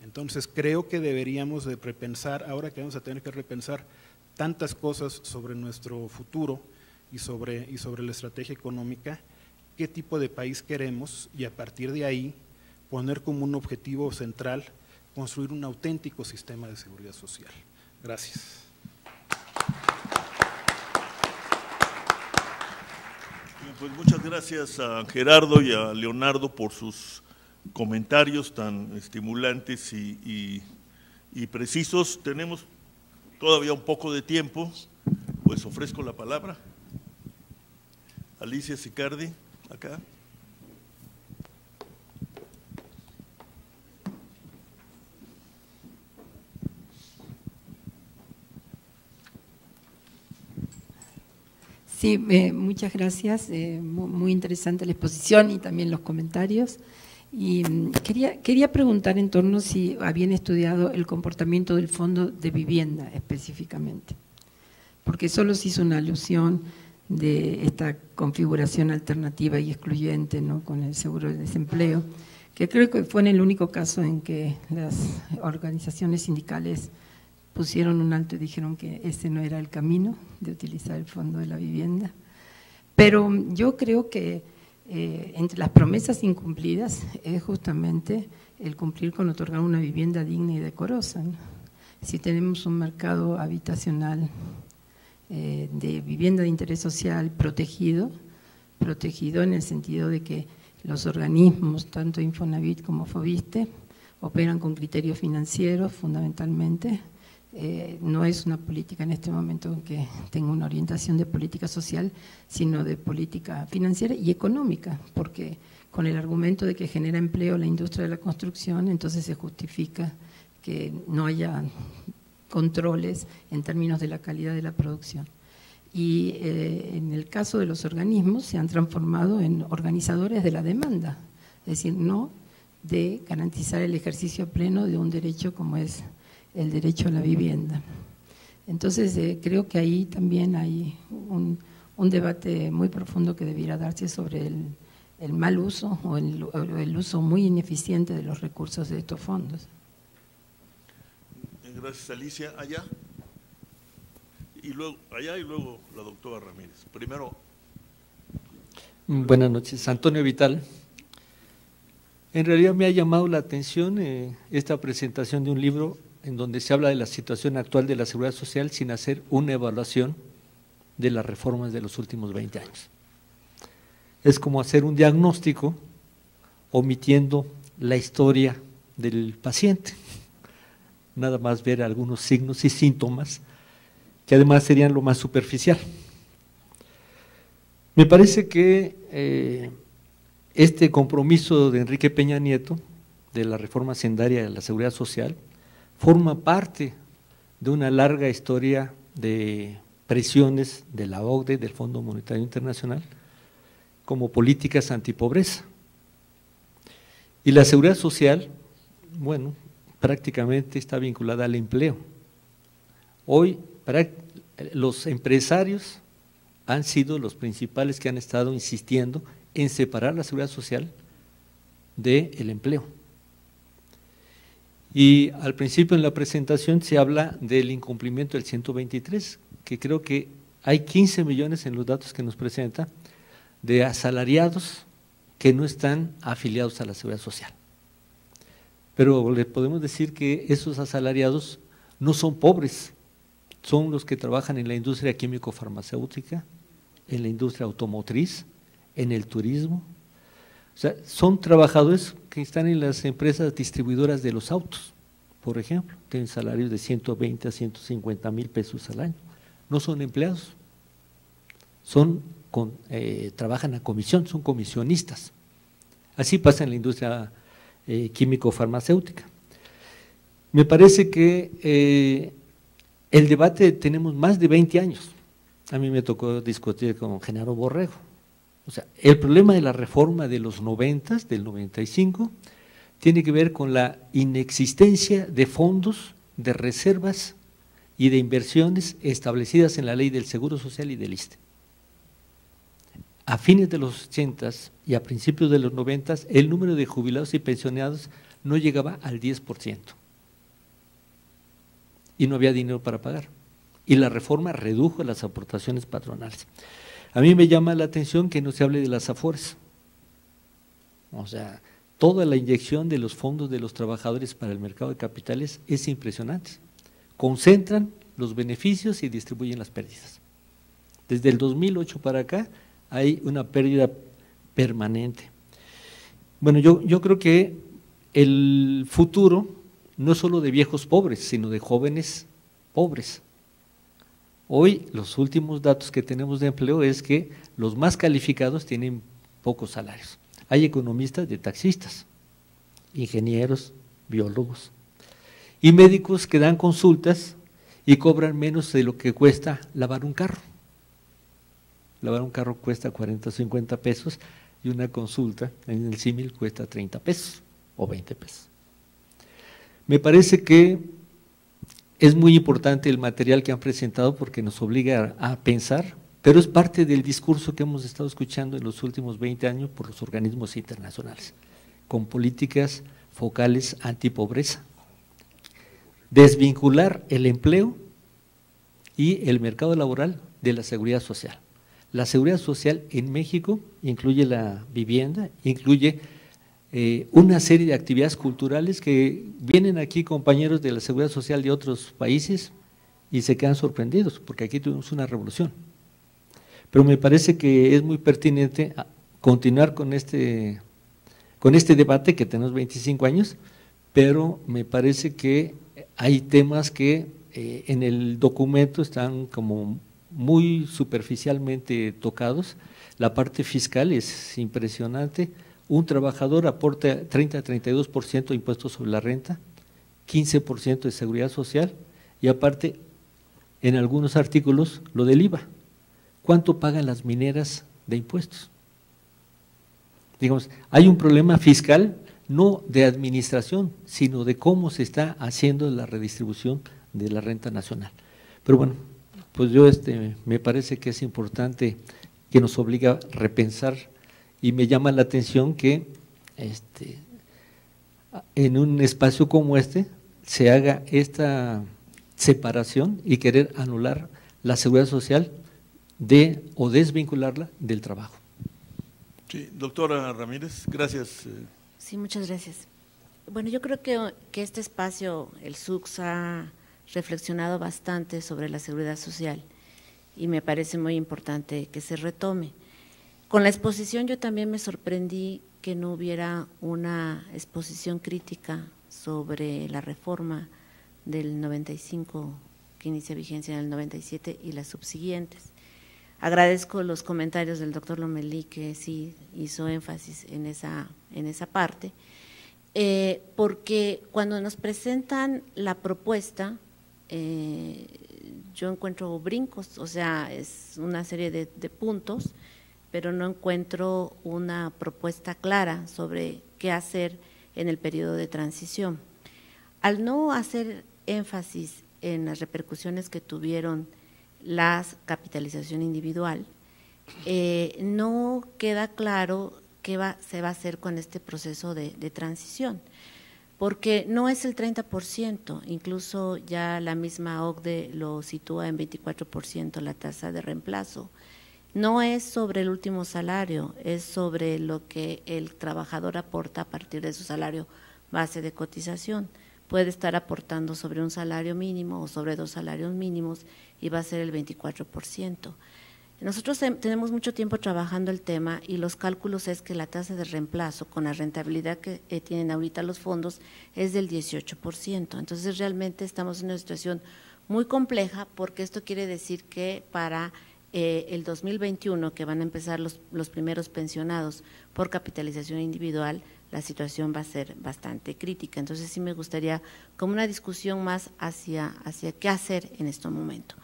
Entonces creo que deberíamos de repensar, ahora que vamos a tener que repensar tantas cosas sobre nuestro futuro y sobre la estrategia económica, qué tipo de país queremos, y a partir de ahí poner como un objetivo central construir un auténtico sistema de seguridad social. Gracias. Bien, pues muchas gracias a Gerardo y a Leonardo por sus comentarios tan estimulantes y precisos. Tenemos todavía un poco de tiempo, pues ofrezco la palabra. Alicia Sicardi, acá. Sí, muchas gracias, muy interesante la exposición y también los comentarios. Y quería preguntar en torno si habían estudiado el comportamiento del fondo de vivienda específicamente, porque solo se hizo una alusión de esta configuración alternativa y excluyente, ¿no?, con el seguro de desempleo, que creo que fue en el único caso en que las organizaciones sindicales pusieron un alto y dijeron que ese no era el camino de utilizar el fondo de la vivienda. Pero yo creo que entre las promesas incumplidas es justamente el cumplir con otorgar una vivienda digna y decorosa, ¿no? Si tenemos un mercado habitacional de vivienda de interés social protegido en el sentido de que los organismos, tanto Infonavit como Fobiste, operan con criterios financieros fundamentalmente. No es una política en este momento que tenga una orientación de política social, sino de política financiera y económica, porque con el argumento de que genera empleo la industria de la construcción, entonces se justifica que no haya controles en términos de la calidad de la producción. Y en el caso de los organismos se han transformado en organizadores de la demanda, es decir, no de garantizar el ejercicio pleno de un derecho como es el derecho a la vivienda. Entonces creo que ahí también hay un debate muy profundo que debiera darse sobre el mal uso o el uso muy ineficiente de los recursos de estos fondos. Gracias, Alicia. Allá y luego la doctora Ramírez. Primero. Buenas noches, Antonio Vital. En realidad me ha llamado la atención esta presentación de un libro en donde se habla de la situación actual de la seguridad social sin hacer una evaluación de las reformas de los últimos 20 años. Es como hacer un diagnóstico omitiendo la historia del paciente, nada más ver algunos signos y síntomas que además serían lo más superficial. Me parece que este compromiso de Enrique Peña Nieto de la reforma hacendaria de la seguridad social forma parte de una larga historia de presiones de la OCDE, del Fondo Monetario Internacional, como políticas antipobreza. Y la seguridad social, bueno, prácticamente está vinculada al empleo. Hoy los empresarios han sido los principales que han estado insistiendo en separar la seguridad social del empleo. Y al principio en la presentación se habla del incumplimiento del 123, que creo que hay 15 millones en los datos que nos presenta de asalariados que no están afiliados a la seguridad social. Pero le podemos decir que esos asalariados no son pobres, son los que trabajan en la industria químico-farmacéutica, en la industria automotriz, en el turismo. O sea, son trabajadores que están en las empresas distribuidoras de los autos, por ejemplo, tienen salarios de 120 a 150 mil pesos al año. No son empleados, trabajan a comisión, son comisionistas. Así pasa en la industria químico-farmacéutica. Me parece que el debate tenemos más de 20 años. A mí me tocó discutir con Genaro Borrego. O sea, el problema de la reforma de los 90, del 95, tiene que ver con la inexistencia de fondos, de reservas y de inversiones establecidas en la ley del Seguro Social y del ISSSTE. A fines de los 80 y a principios de los 90, el número de jubilados y pensionados no llegaba al 10% y no había dinero para pagar. Y la reforma redujo las aportaciones patronales. A mí me llama la atención que no se hable de las AFORES. O sea, toda la inyección de los fondos de los trabajadores para el mercado de capitales es impresionante. Concentran los beneficios y distribuyen las pérdidas. Desde el 2008 para acá hay una pérdida permanente. Bueno, yo creo que el futuro no es solo de viejos pobres, sino de jóvenes pobres. Hoy los últimos datos que tenemos de empleo es que los más calificados tienen pocos salarios. Hay economistas de taxistas, ingenieros, biólogos y médicos que dan consultas y cobran menos de lo que cuesta lavar un carro. Lavar un carro cuesta 40 o 50 pesos y una consulta en el símil cuesta 30 pesos o 20 pesos. Me parece que es muy importante el material que han presentado porque nos obliga a pensar, pero es parte del discurso que hemos estado escuchando en los últimos 20 años por los organismos internacionales, con políticas focales antipobreza. Desvincular el empleo y el mercado laboral de la seguridad social. La seguridad social en México incluye la vivienda, incluye una serie de actividades culturales que vienen aquí compañeros de la seguridad social de otros países y se quedan sorprendidos porque aquí tuvimos una revolución. Pero me parece que es muy pertinente continuar con este debate que tenemos 25 años, pero me parece que hay temas que en el documento están como muy superficialmente tocados. La parte fiscal es impresionante. Un trabajador aporta 30 a 32% de impuestos sobre la renta, 15% de seguridad social y aparte en algunos artículos lo del IVA. ¿Cuánto pagan las mineras de impuestos? Digamos, hay un problema fiscal no de administración, sino de cómo se está haciendo la redistribución de la renta nacional. Pero bueno, pues yo me parece que es importante que nos obliga a repensar. Y me llama la atención que en un espacio como este se haga esta separación y querer anular la seguridad social o desvincularla del trabajo. Sí, doctora Ramírez, gracias Sí, muchas gracias. Bueno, yo creo que este espacio, el SUCS, ha reflexionado bastante sobre la seguridad social y me parece muy importante que se retome. Con la exposición yo también me sorprendí que no hubiera una exposición crítica sobre la reforma del 95, que inicia vigencia en el 97 y las subsiguientes. Agradezco los comentarios del doctor Lomelí, que sí hizo énfasis en esa parte, porque cuando nos presentan la propuesta, yo encuentro brincos, o sea, es una serie de puntos, pero no encuentro una propuesta clara sobre qué hacer en el periodo de transición. Al no hacer énfasis en las repercusiones que tuvieron la capitalización individual, no queda claro qué se va a hacer con este proceso de transición, porque no es el 30%, incluso ya la misma OCDE lo sitúa en 24% la tasa de reemplazo. No es sobre el último salario, es sobre lo que el trabajador aporta a partir de su salario base de cotización. Puede estar aportando sobre un salario mínimo o sobre 2 salarios mínimos y va a ser el 24%. Nosotros tenemos mucho tiempo trabajando el tema y los cálculos es que la tasa de reemplazo con la rentabilidad que tienen ahorita los fondos es del 18%. Entonces realmente estamos en una situación muy compleja porque esto quiere decir que para el 2021, que van a empezar los primeros pensionados por capitalización individual, la situación va a ser bastante crítica. Entonces sí me gustaría como una discusión más hacia qué hacer en este momento.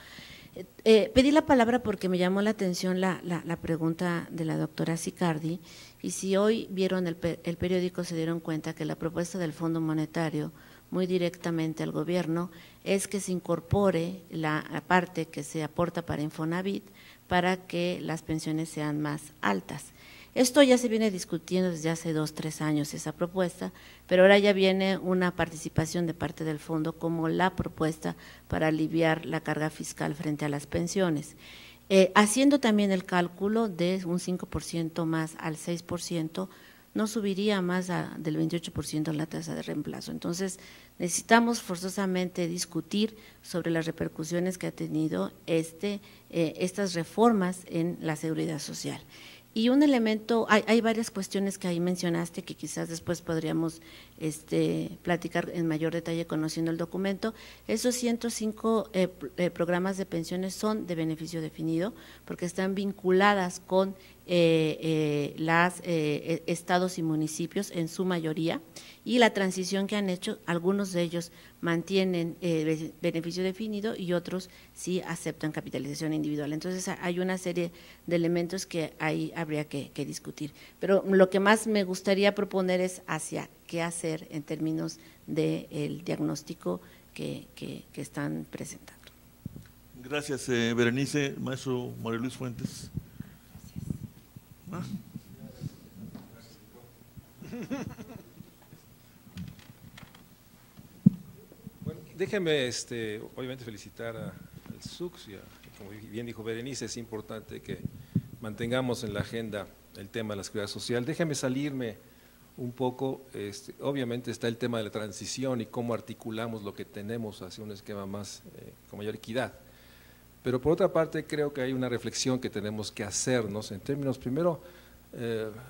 Pedí la palabra porque me llamó la atención la pregunta de la doctora Sicardi, y si hoy vieron el periódico se dieron cuenta que la propuesta del Fondo Monetario muy directamente al gobierno es que se incorpore la parte que se aporta para Infonavit para que las pensiones sean más altas. Esto ya se viene discutiendo desde hace 2 o 3 años esa propuesta, pero ahora ya viene una participación de parte del fondo como la propuesta para aliviar la carga fiscal frente a las pensiones. Haciendo también el cálculo de un 5% más al 6%, no subiría más del 28% la tasa de reemplazo. Entonces, necesitamos forzosamente discutir sobre las repercusiones que ha tenido estas reformas en la seguridad social. Y un elemento, hay varias cuestiones que ahí mencionaste que quizás después podríamos platicar en mayor detalle conociendo el documento. Esos 105 programas de pensiones son de beneficio definido porque están vinculadas con los estados y municipios en su mayoría, y la transición que han hecho, algunos de ellos mantienen beneficio definido y otros sí aceptan capitalización individual. Entonces hay una serie de elementos que ahí habría que discutir. Pero lo que más me gustaría proponer es hacia qué hacer en términos del diagnóstico que están presentando. Gracias, Berenice. Maestro María Luis Fuentes. Bueno, déjeme obviamente felicitar al SUCS y como bien dijo Berenice, es importante que mantengamos en la agenda el tema de la seguridad social. Déjeme salirme un poco, obviamente está el tema de la transición y cómo articulamos lo que tenemos hacia un esquema más con mayor equidad. Pero por otra parte creo que hay una reflexión que tenemos que hacernos en términos, primero,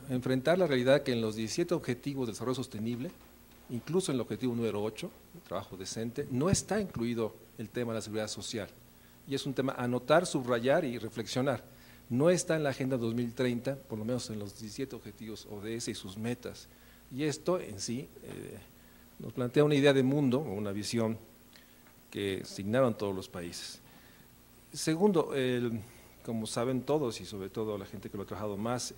enfrentar la realidad que en los 17 objetivos de desarrollo sostenible, incluso en el objetivo número 8, trabajo decente, no está incluido el tema de la seguridad social. Y es un tema a anotar, subrayar y reflexionar. No está en la Agenda 2030, por lo menos en los 17 objetivos ODS y sus metas. Y esto en sí nos plantea una idea de mundo o una visión que signaron todos los países. Segundo, como saben todos y sobre todo la gente que lo ha trabajado más,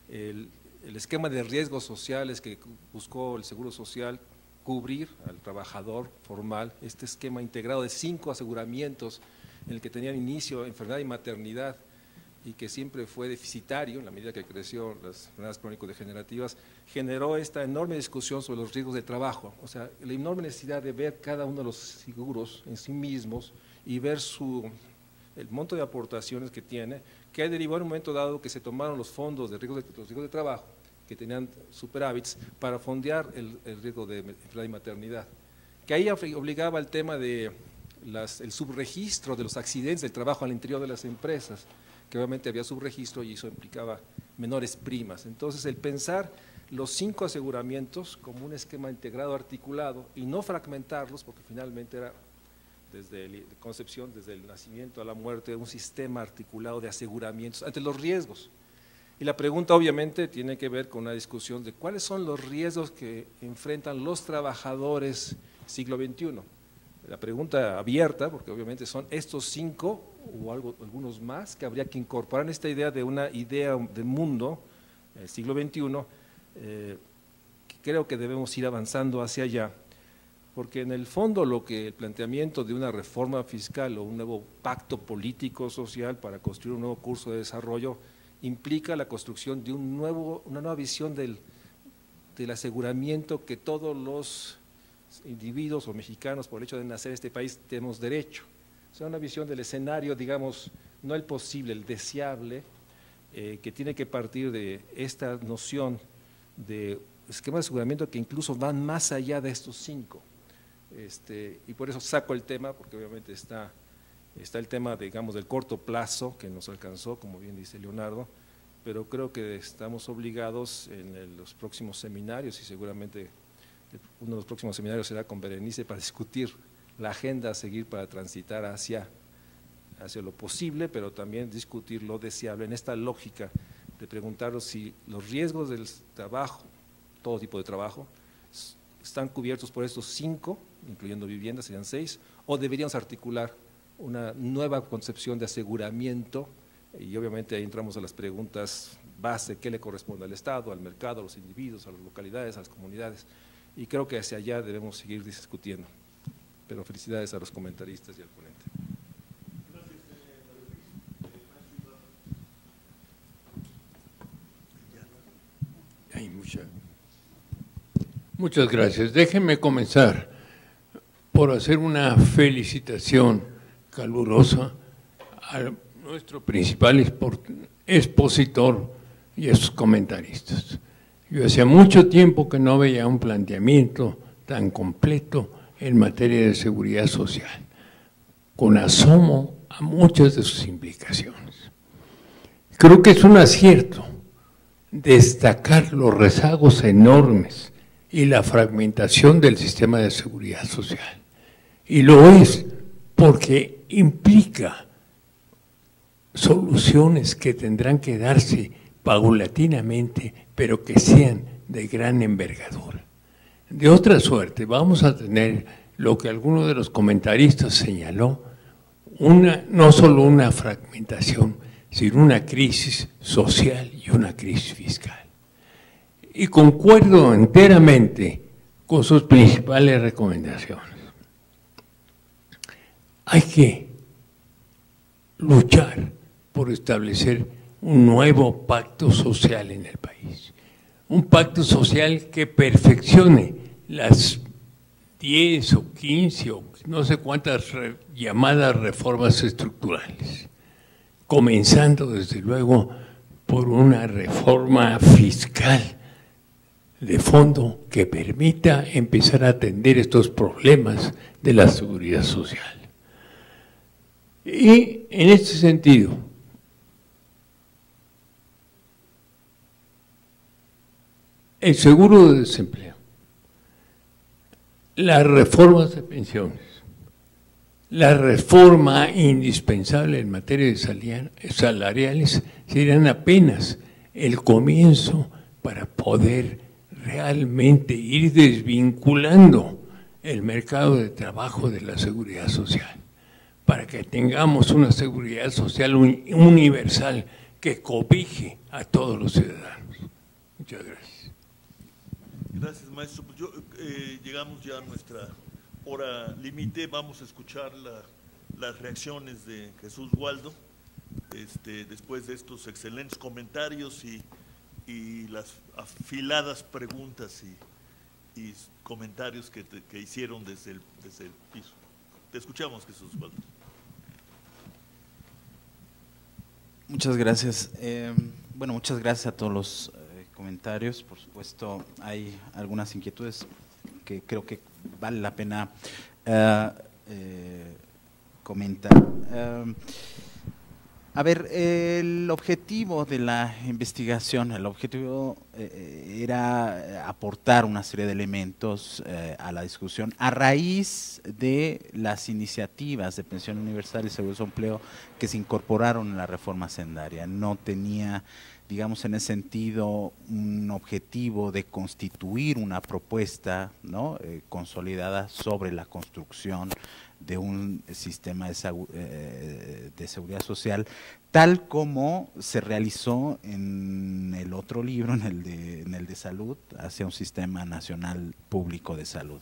el esquema de riesgos sociales que buscó el Seguro Social cubrir al trabajador formal, este esquema integrado de 5 aseguramientos en el que tenían inicio enfermedad y maternidad y que siempre fue deficitario en la medida que creció las enfermedades crónico-degenerativas, generó esta enorme discusión sobre los riesgos de trabajo, o sea, la enorme necesidad de ver cada uno de los seguros en sí mismos y ver el monto de aportaciones que tiene, que derivó en un momento dado que se tomaron los fondos de riesgos de trabajo, que tenían superávits para fondear el riesgo de enfermedad y maternidad, que ahí obligaba el tema de el subregistro de los accidentes del trabajo al interior de las empresas, que obviamente había subregistro y eso implicaba menores primas. Entonces, el pensar los 5 aseguramientos como un esquema integrado, articulado, y no fragmentarlos, porque finalmente era desde la concepción, desde el nacimiento a la muerte, un sistema articulado de aseguramientos ante los riesgos. Y la pregunta obviamente tiene que ver con una discusión de cuáles son los riesgos que enfrentan los trabajadores siglo XXI. La pregunta abierta, porque obviamente son estos 5 o algunos más que habría que incorporar en esta idea de una idea de mundo, el siglo XXI, que creo que debemos ir avanzando hacia allá, porque en el fondo el planteamiento de una reforma fiscal o un nuevo pacto político social para construir un nuevo curso de desarrollo implica la construcción de una nueva visión del aseguramiento que todos los individuos o mexicanos, por el hecho de nacer en este país, tenemos derecho. O sea, una visión del escenario, digamos, no el posible, el deseable, que tiene que partir de esta noción de esquema de aseguramiento que incluso van más allá de estos 5. Y por eso saco el tema, porque obviamente está el tema, digamos, del corto plazo que nos alcanzó, como bien dice Leonardo, pero creo que estamos obligados en los próximos seminarios, y seguramente uno de los próximos seminarios será con Berenice para discutir la agenda a seguir para transitar hacia lo posible, pero también discutir lo deseable en esta lógica de preguntarnos si los riesgos del trabajo, todo tipo de trabajo, están cubiertos por estos 5, incluyendo viviendas, serían 6, o deberíamos articular una nueva concepción de aseguramiento, y obviamente ahí entramos a las preguntas base, ¿qué le corresponde al Estado, al mercado, a los individuos, a las localidades, a las comunidades? Y creo que hacia allá debemos seguir discutiendo. Pero felicidades a los comentaristas y al ponente. Muchas gracias. Déjenme comenzar por hacer una felicitación calurosa a nuestro principal expositor y a sus comentaristas. Yo hacía mucho tiempo que no veía un planteamiento tan completo en materia de seguridad social, con asomo a muchas de sus implicaciones. Creo que es un acierto destacar los rezagos enormes y la fragmentación del sistema de seguridad social. Y lo es porque implica soluciones que tendrán que darse paulatinamente, pero que sean de gran envergadura. De otra suerte, vamos a tener lo que alguno de los comentaristas señaló, no solo una fragmentación, sino una crisis social y una crisis fiscal. Y concuerdo enteramente con sus principales recomendaciones. Hay que luchar por establecer un nuevo pacto social en el país. Un pacto social que perfeccione las 10 o 15 o no sé cuántas llamadas reformas estructurales, comenzando desde luego por una reforma fiscal de fondo que permita empezar a atender estos problemas de la seguridad social. Y en este sentido, el seguro de desempleo, las reformas de pensiones, la reforma indispensable en materia de salariales serían apenas el comienzo para poder realmente ir desvinculando el mercado de trabajo de la seguridad social, para que tengamos una seguridad social universal que cobije a todos los ciudadanos. Muchas gracias. Gracias, maestro. Pues llegamos ya a nuestra hora límite. Vamos a escuchar las reacciones de Jesús Waldo después de estos excelentes comentarios y las afiladas preguntas y comentarios que hicieron desde el piso. Te escuchamos, Jesús Waldo. Muchas gracias. Bueno, muchas gracias a todos los comentarios. Por supuesto, hay algunas inquietudes que creo que vale la pena comentar. A ver, el objetivo de la investigación, el objetivo era aportar una serie de elementos a la discusión a raíz de las iniciativas de pensión universal y seguro de empleo que se incorporaron en la reforma hacendaria. No tenía, digamos, en ese sentido, un objetivo de constituir una propuesta, ¿no?, consolidada sobre la construcción de un sistema de seguridad social, tal como se realizó en el otro libro, en el de salud, hacia un sistema nacional público de salud.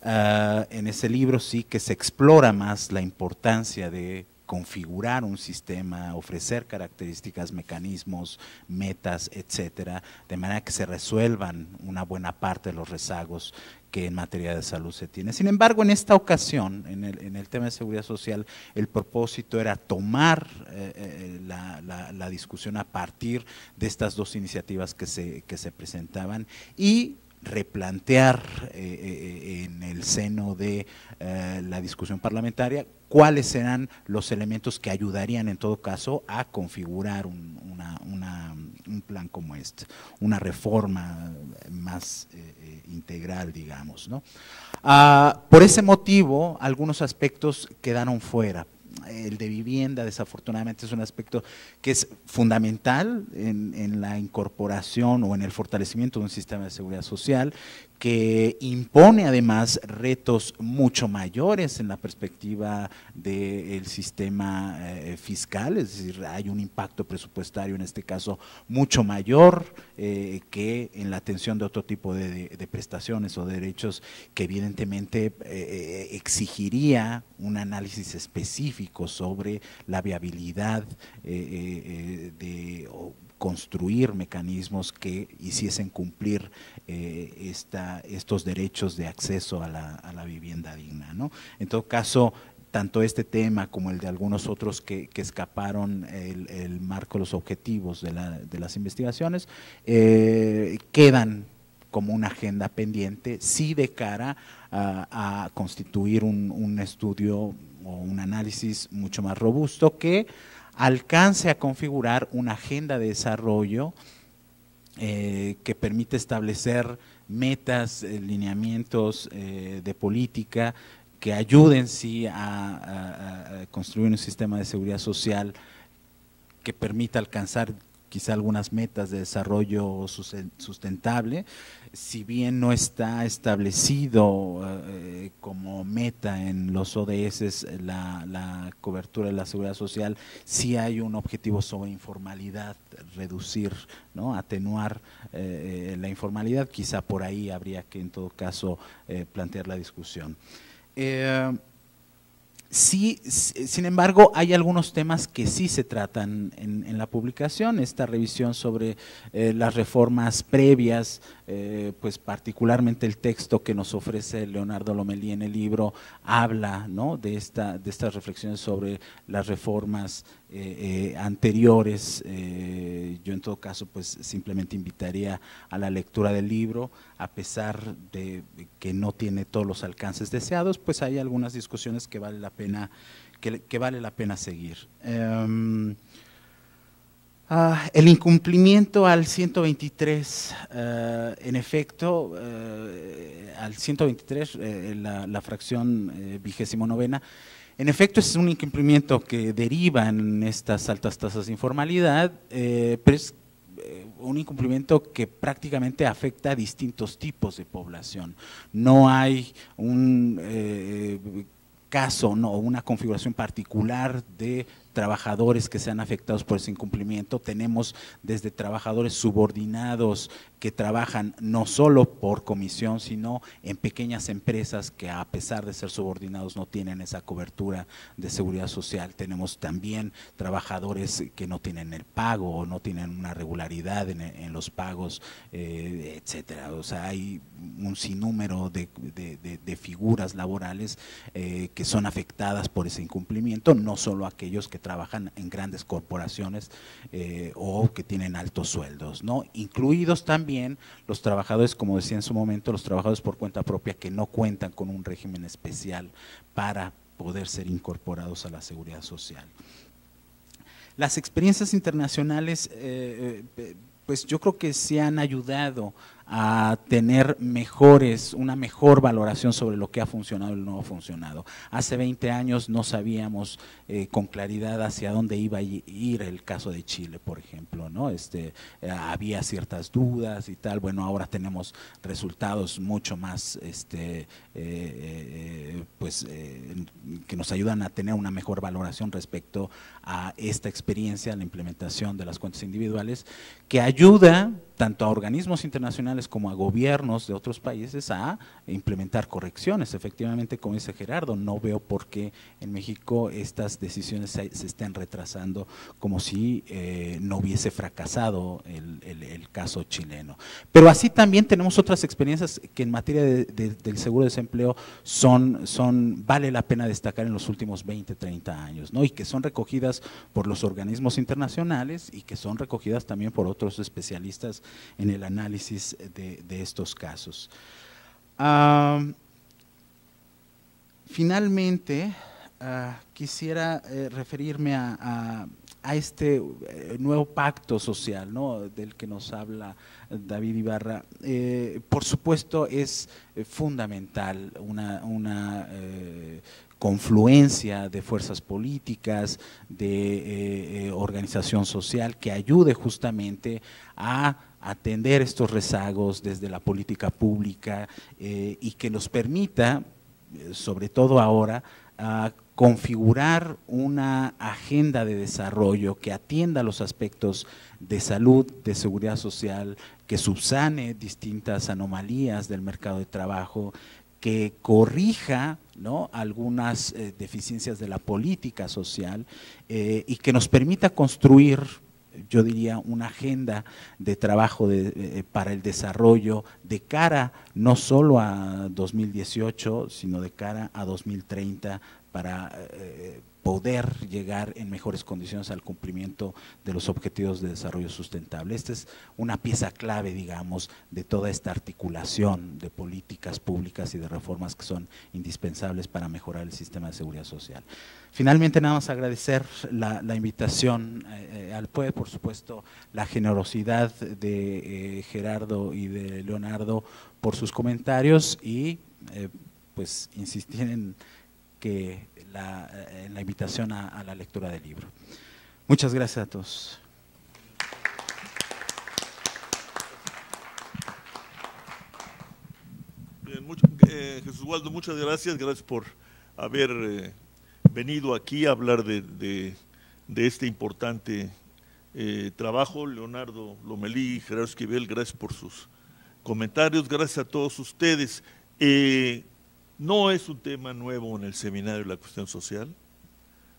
En ese libro sí que se explora más la importancia de configurar un sistema, ofrecer características, mecanismos, metas, etcétera, de manera que se resuelvan una buena parte de los rezagos que en materia de salud se tiene. Sin embargo, en esta ocasión, en el tema de seguridad social, el propósito era tomar la discusión a partir de estas dos iniciativas que se presentaban y replantear en el seno de la discusión parlamentaria cuáles serán los elementos que ayudarían en todo caso a configurar un plan como este, una reforma más integral, digamos, ¿no? Por ese motivo, algunos aspectos quedaron fuera. El de vivienda, desafortunadamente, es un aspecto que es fundamental en la incorporación o en el fortalecimiento de un sistema de seguridad social, que impone además retos mucho mayores en la perspectiva del sistema fiscal, es decir, hay un impacto presupuestario en este caso mucho mayor que en la atención de otro tipo de prestaciones o derechos, que evidentemente exigiría un análisis específico sobre la viabilidad de construir mecanismos que hiciesen cumplir estos derechos de acceso a la vivienda digna, ¿no? En todo caso, tanto este tema como el de algunos otros que escaparon el marco, los objetivos de las investigaciones, quedan como una agenda pendiente, sí, de cara a constituir un estudio o un análisis mucho más robusto que alcance a configurar una agenda de desarrollo que permite establecer metas, lineamientos de política que ayuden sí a construir un sistema de seguridad social que permita alcanzar quizá algunas metas de desarrollo sustentable, si bien no está establecido como meta en los ODS la cobertura de la seguridad social, sí hay un objetivo sobre informalidad, reducir, ¿no?, atenuar la informalidad, quizá por ahí habría que en todo caso plantear la discusión. Sí, sin embargo, hay algunos temas que sí se tratan en la publicación. Esta revisión sobre las reformas previas, pues particularmente el texto que nos ofrece Leonardo Lomelí en el libro, habla, ¿no?, de estas reflexiones sobre las reformas anteriores. Yo en todo caso pues simplemente invitaría a la lectura del libro, a pesar de que no tiene todos los alcances deseados, pues hay algunas discusiones que vale la pena seguir. El incumplimiento al 123, en efecto, al 123, la fracción 29ª, en efecto es un incumplimiento que deriva en estas altas tasas de informalidad, pero es un incumplimiento que prácticamente afecta a distintos tipos de población. No hay un caso, no, una configuración particular de trabajadores que sean afectados por ese incumplimiento. Tenemos desde trabajadores subordinados que trabajan no solo por comisión, sino en pequeñas empresas que, a pesar de ser subordinados, no tienen esa cobertura de seguridad social. Tenemos también trabajadores que no tienen el pago o no tienen una regularidad en los pagos, etcétera. O sea, hay un sinnúmero de figuras laborales que son afectadas por ese incumplimiento, no solo aquellos que trabajan en grandes corporaciones o que tienen altos sueldos, ¿no? Incluidos también los trabajadores, como decía en su momento, los trabajadores por cuenta propia que no cuentan con un régimen especial para poder ser incorporados a la seguridad social. Las experiencias internacionales, pues yo creo que sí han ayudado a tener una mejor valoración sobre lo que ha funcionado y no ha funcionado. Hace 20 años no sabíamos con claridad hacia dónde iba a ir el caso de Chile, por ejemplo, ¿no? Había ciertas dudas y tal. Bueno, ahora tenemos resultados mucho más que nos ayudan a tener una mejor valoración respecto a esta experiencia, la implementación de las cuentas individuales, que ayuda tanto a organismos internacionales como a gobiernos de otros países a implementar correcciones. Efectivamente, como dice Gerardo, no veo por qué en México estas decisiones se estén retrasando como si no hubiese fracasado el caso chileno. Pero así también tenemos otras experiencias que en materia del seguro de desempleo vale la pena destacar en los últimos 20, 30 años, ¿no? Y que son recogidas por los organismos internacionales y que son recogidas también por otros especialistas en el análisis de estos casos. Finalmente, quisiera referirme a este nuevo pacto social, ¿no?, del que nos habla David Ibarra. Por supuesto es fundamental una confluencia de fuerzas políticas, de organización social que ayude justamente a atender estos rezagos desde la política pública y que nos permita, sobre todo ahora, configurar una agenda de desarrollo que atienda los aspectos de salud, de seguridad social, que subsane distintas anomalías del mercado de trabajo, que corrija, ¿no?, algunas deficiencias de la política social y que nos permita construir, yo diría, una agenda de trabajo para el desarrollo de cara no solo a 2018, sino de cara a 2030 para poder llegar en mejores condiciones al cumplimiento de los objetivos de desarrollo sustentable. Esta es una pieza clave, digamos, de toda esta articulación de políticas públicas y de reformas que son indispensables para mejorar el sistema de seguridad social. Finalmente, nada más agradecer la invitación al PUE, por supuesto, la generosidad de Gerardo y de Leonardo por sus comentarios y pues insistir en la invitación a la lectura del libro. Muchas gracias a todos. Jesús Waldo, muchas gracias por haber venido aquí a hablar de este importante trabajo. Leonardo Lomelí y Gerardo Esquivel, gracias por sus comentarios, gracias a todos ustedes. No es un tema nuevo en el seminario de la cuestión social,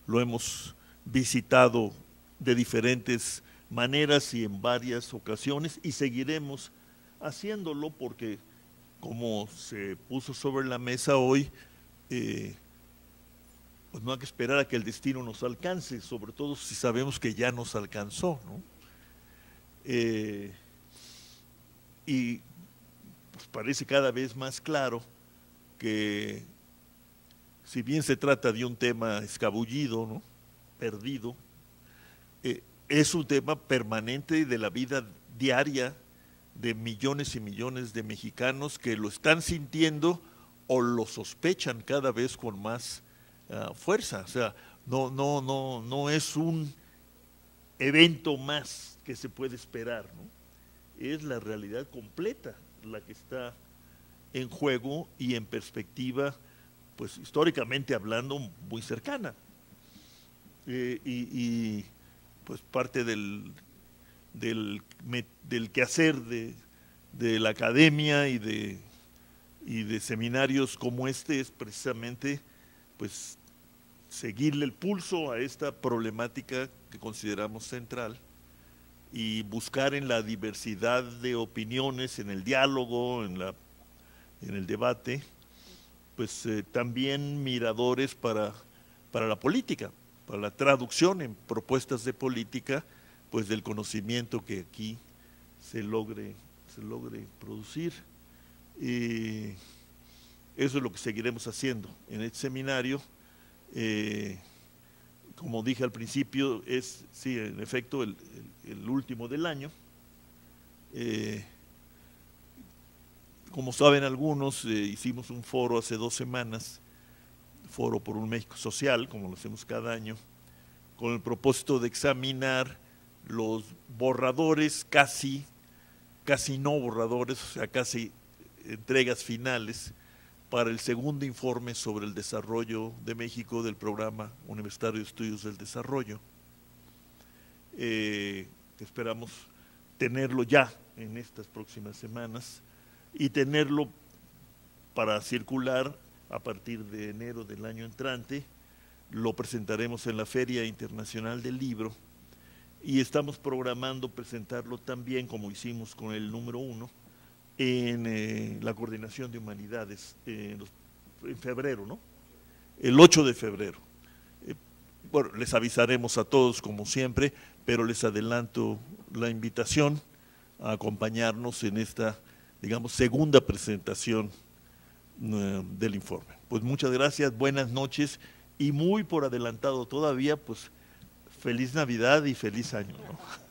lo hemos visitado de diferentes maneras y en varias ocasiones y seguiremos haciéndolo porque, como se puso sobre la mesa hoy, pues no hay que esperar a que el destino nos alcance, sobre todo si sabemos que ya nos alcanzó, ¿no? Y pues parece cada vez más claro que si bien se trata de un tema escabullido, ¿no?, perdido, es un tema permanente de la vida diaria de millones y millones de mexicanos que lo están sintiendo o lo sospechan cada vez con más fuerza. O sea, no es un evento más que se puede esperar, ¿no? Es la realidad completa la que está en juego y en perspectiva, pues históricamente hablando, muy cercana. Y pues parte del quehacer de la academia y de seminarios como este es precisamente pues seguirle el pulso a esta problemática que consideramos central y buscar en la diversidad de opiniones, en el diálogo, en el debate, pues también miradores para la política, para la traducción en propuestas de política, pues del conocimiento que aquí se logre producir. Eso es lo que seguiremos haciendo en este seminario. Como dije al principio, es, sí, en efecto, el último del año. Como saben algunos, hicimos un foro hace 2 semanas, Foro por un México Social, como lo hacemos cada año, con el propósito de examinar los borradores, casi no borradores, o sea, casi entregas finales, para el segundo informe sobre el desarrollo de México del Programa Universitario de Estudios del Desarrollo. Esperamos tenerlo ya en estas próximas semanas y tenerlo para circular a partir de enero del año entrante. Lo presentaremos en la Feria Internacional del Libro y estamos programando presentarlo también, como hicimos con el número 1, en la Coordinación de Humanidades en febrero, ¿no? El 8 de febrero. Bueno, les avisaremos a todos como siempre, pero les adelanto la invitación a acompañarnos en esta, digamos, segunda presentación del informe. Pues muchas gracias, buenas noches y muy por adelantado todavía, pues feliz Navidad y feliz año, ¿no?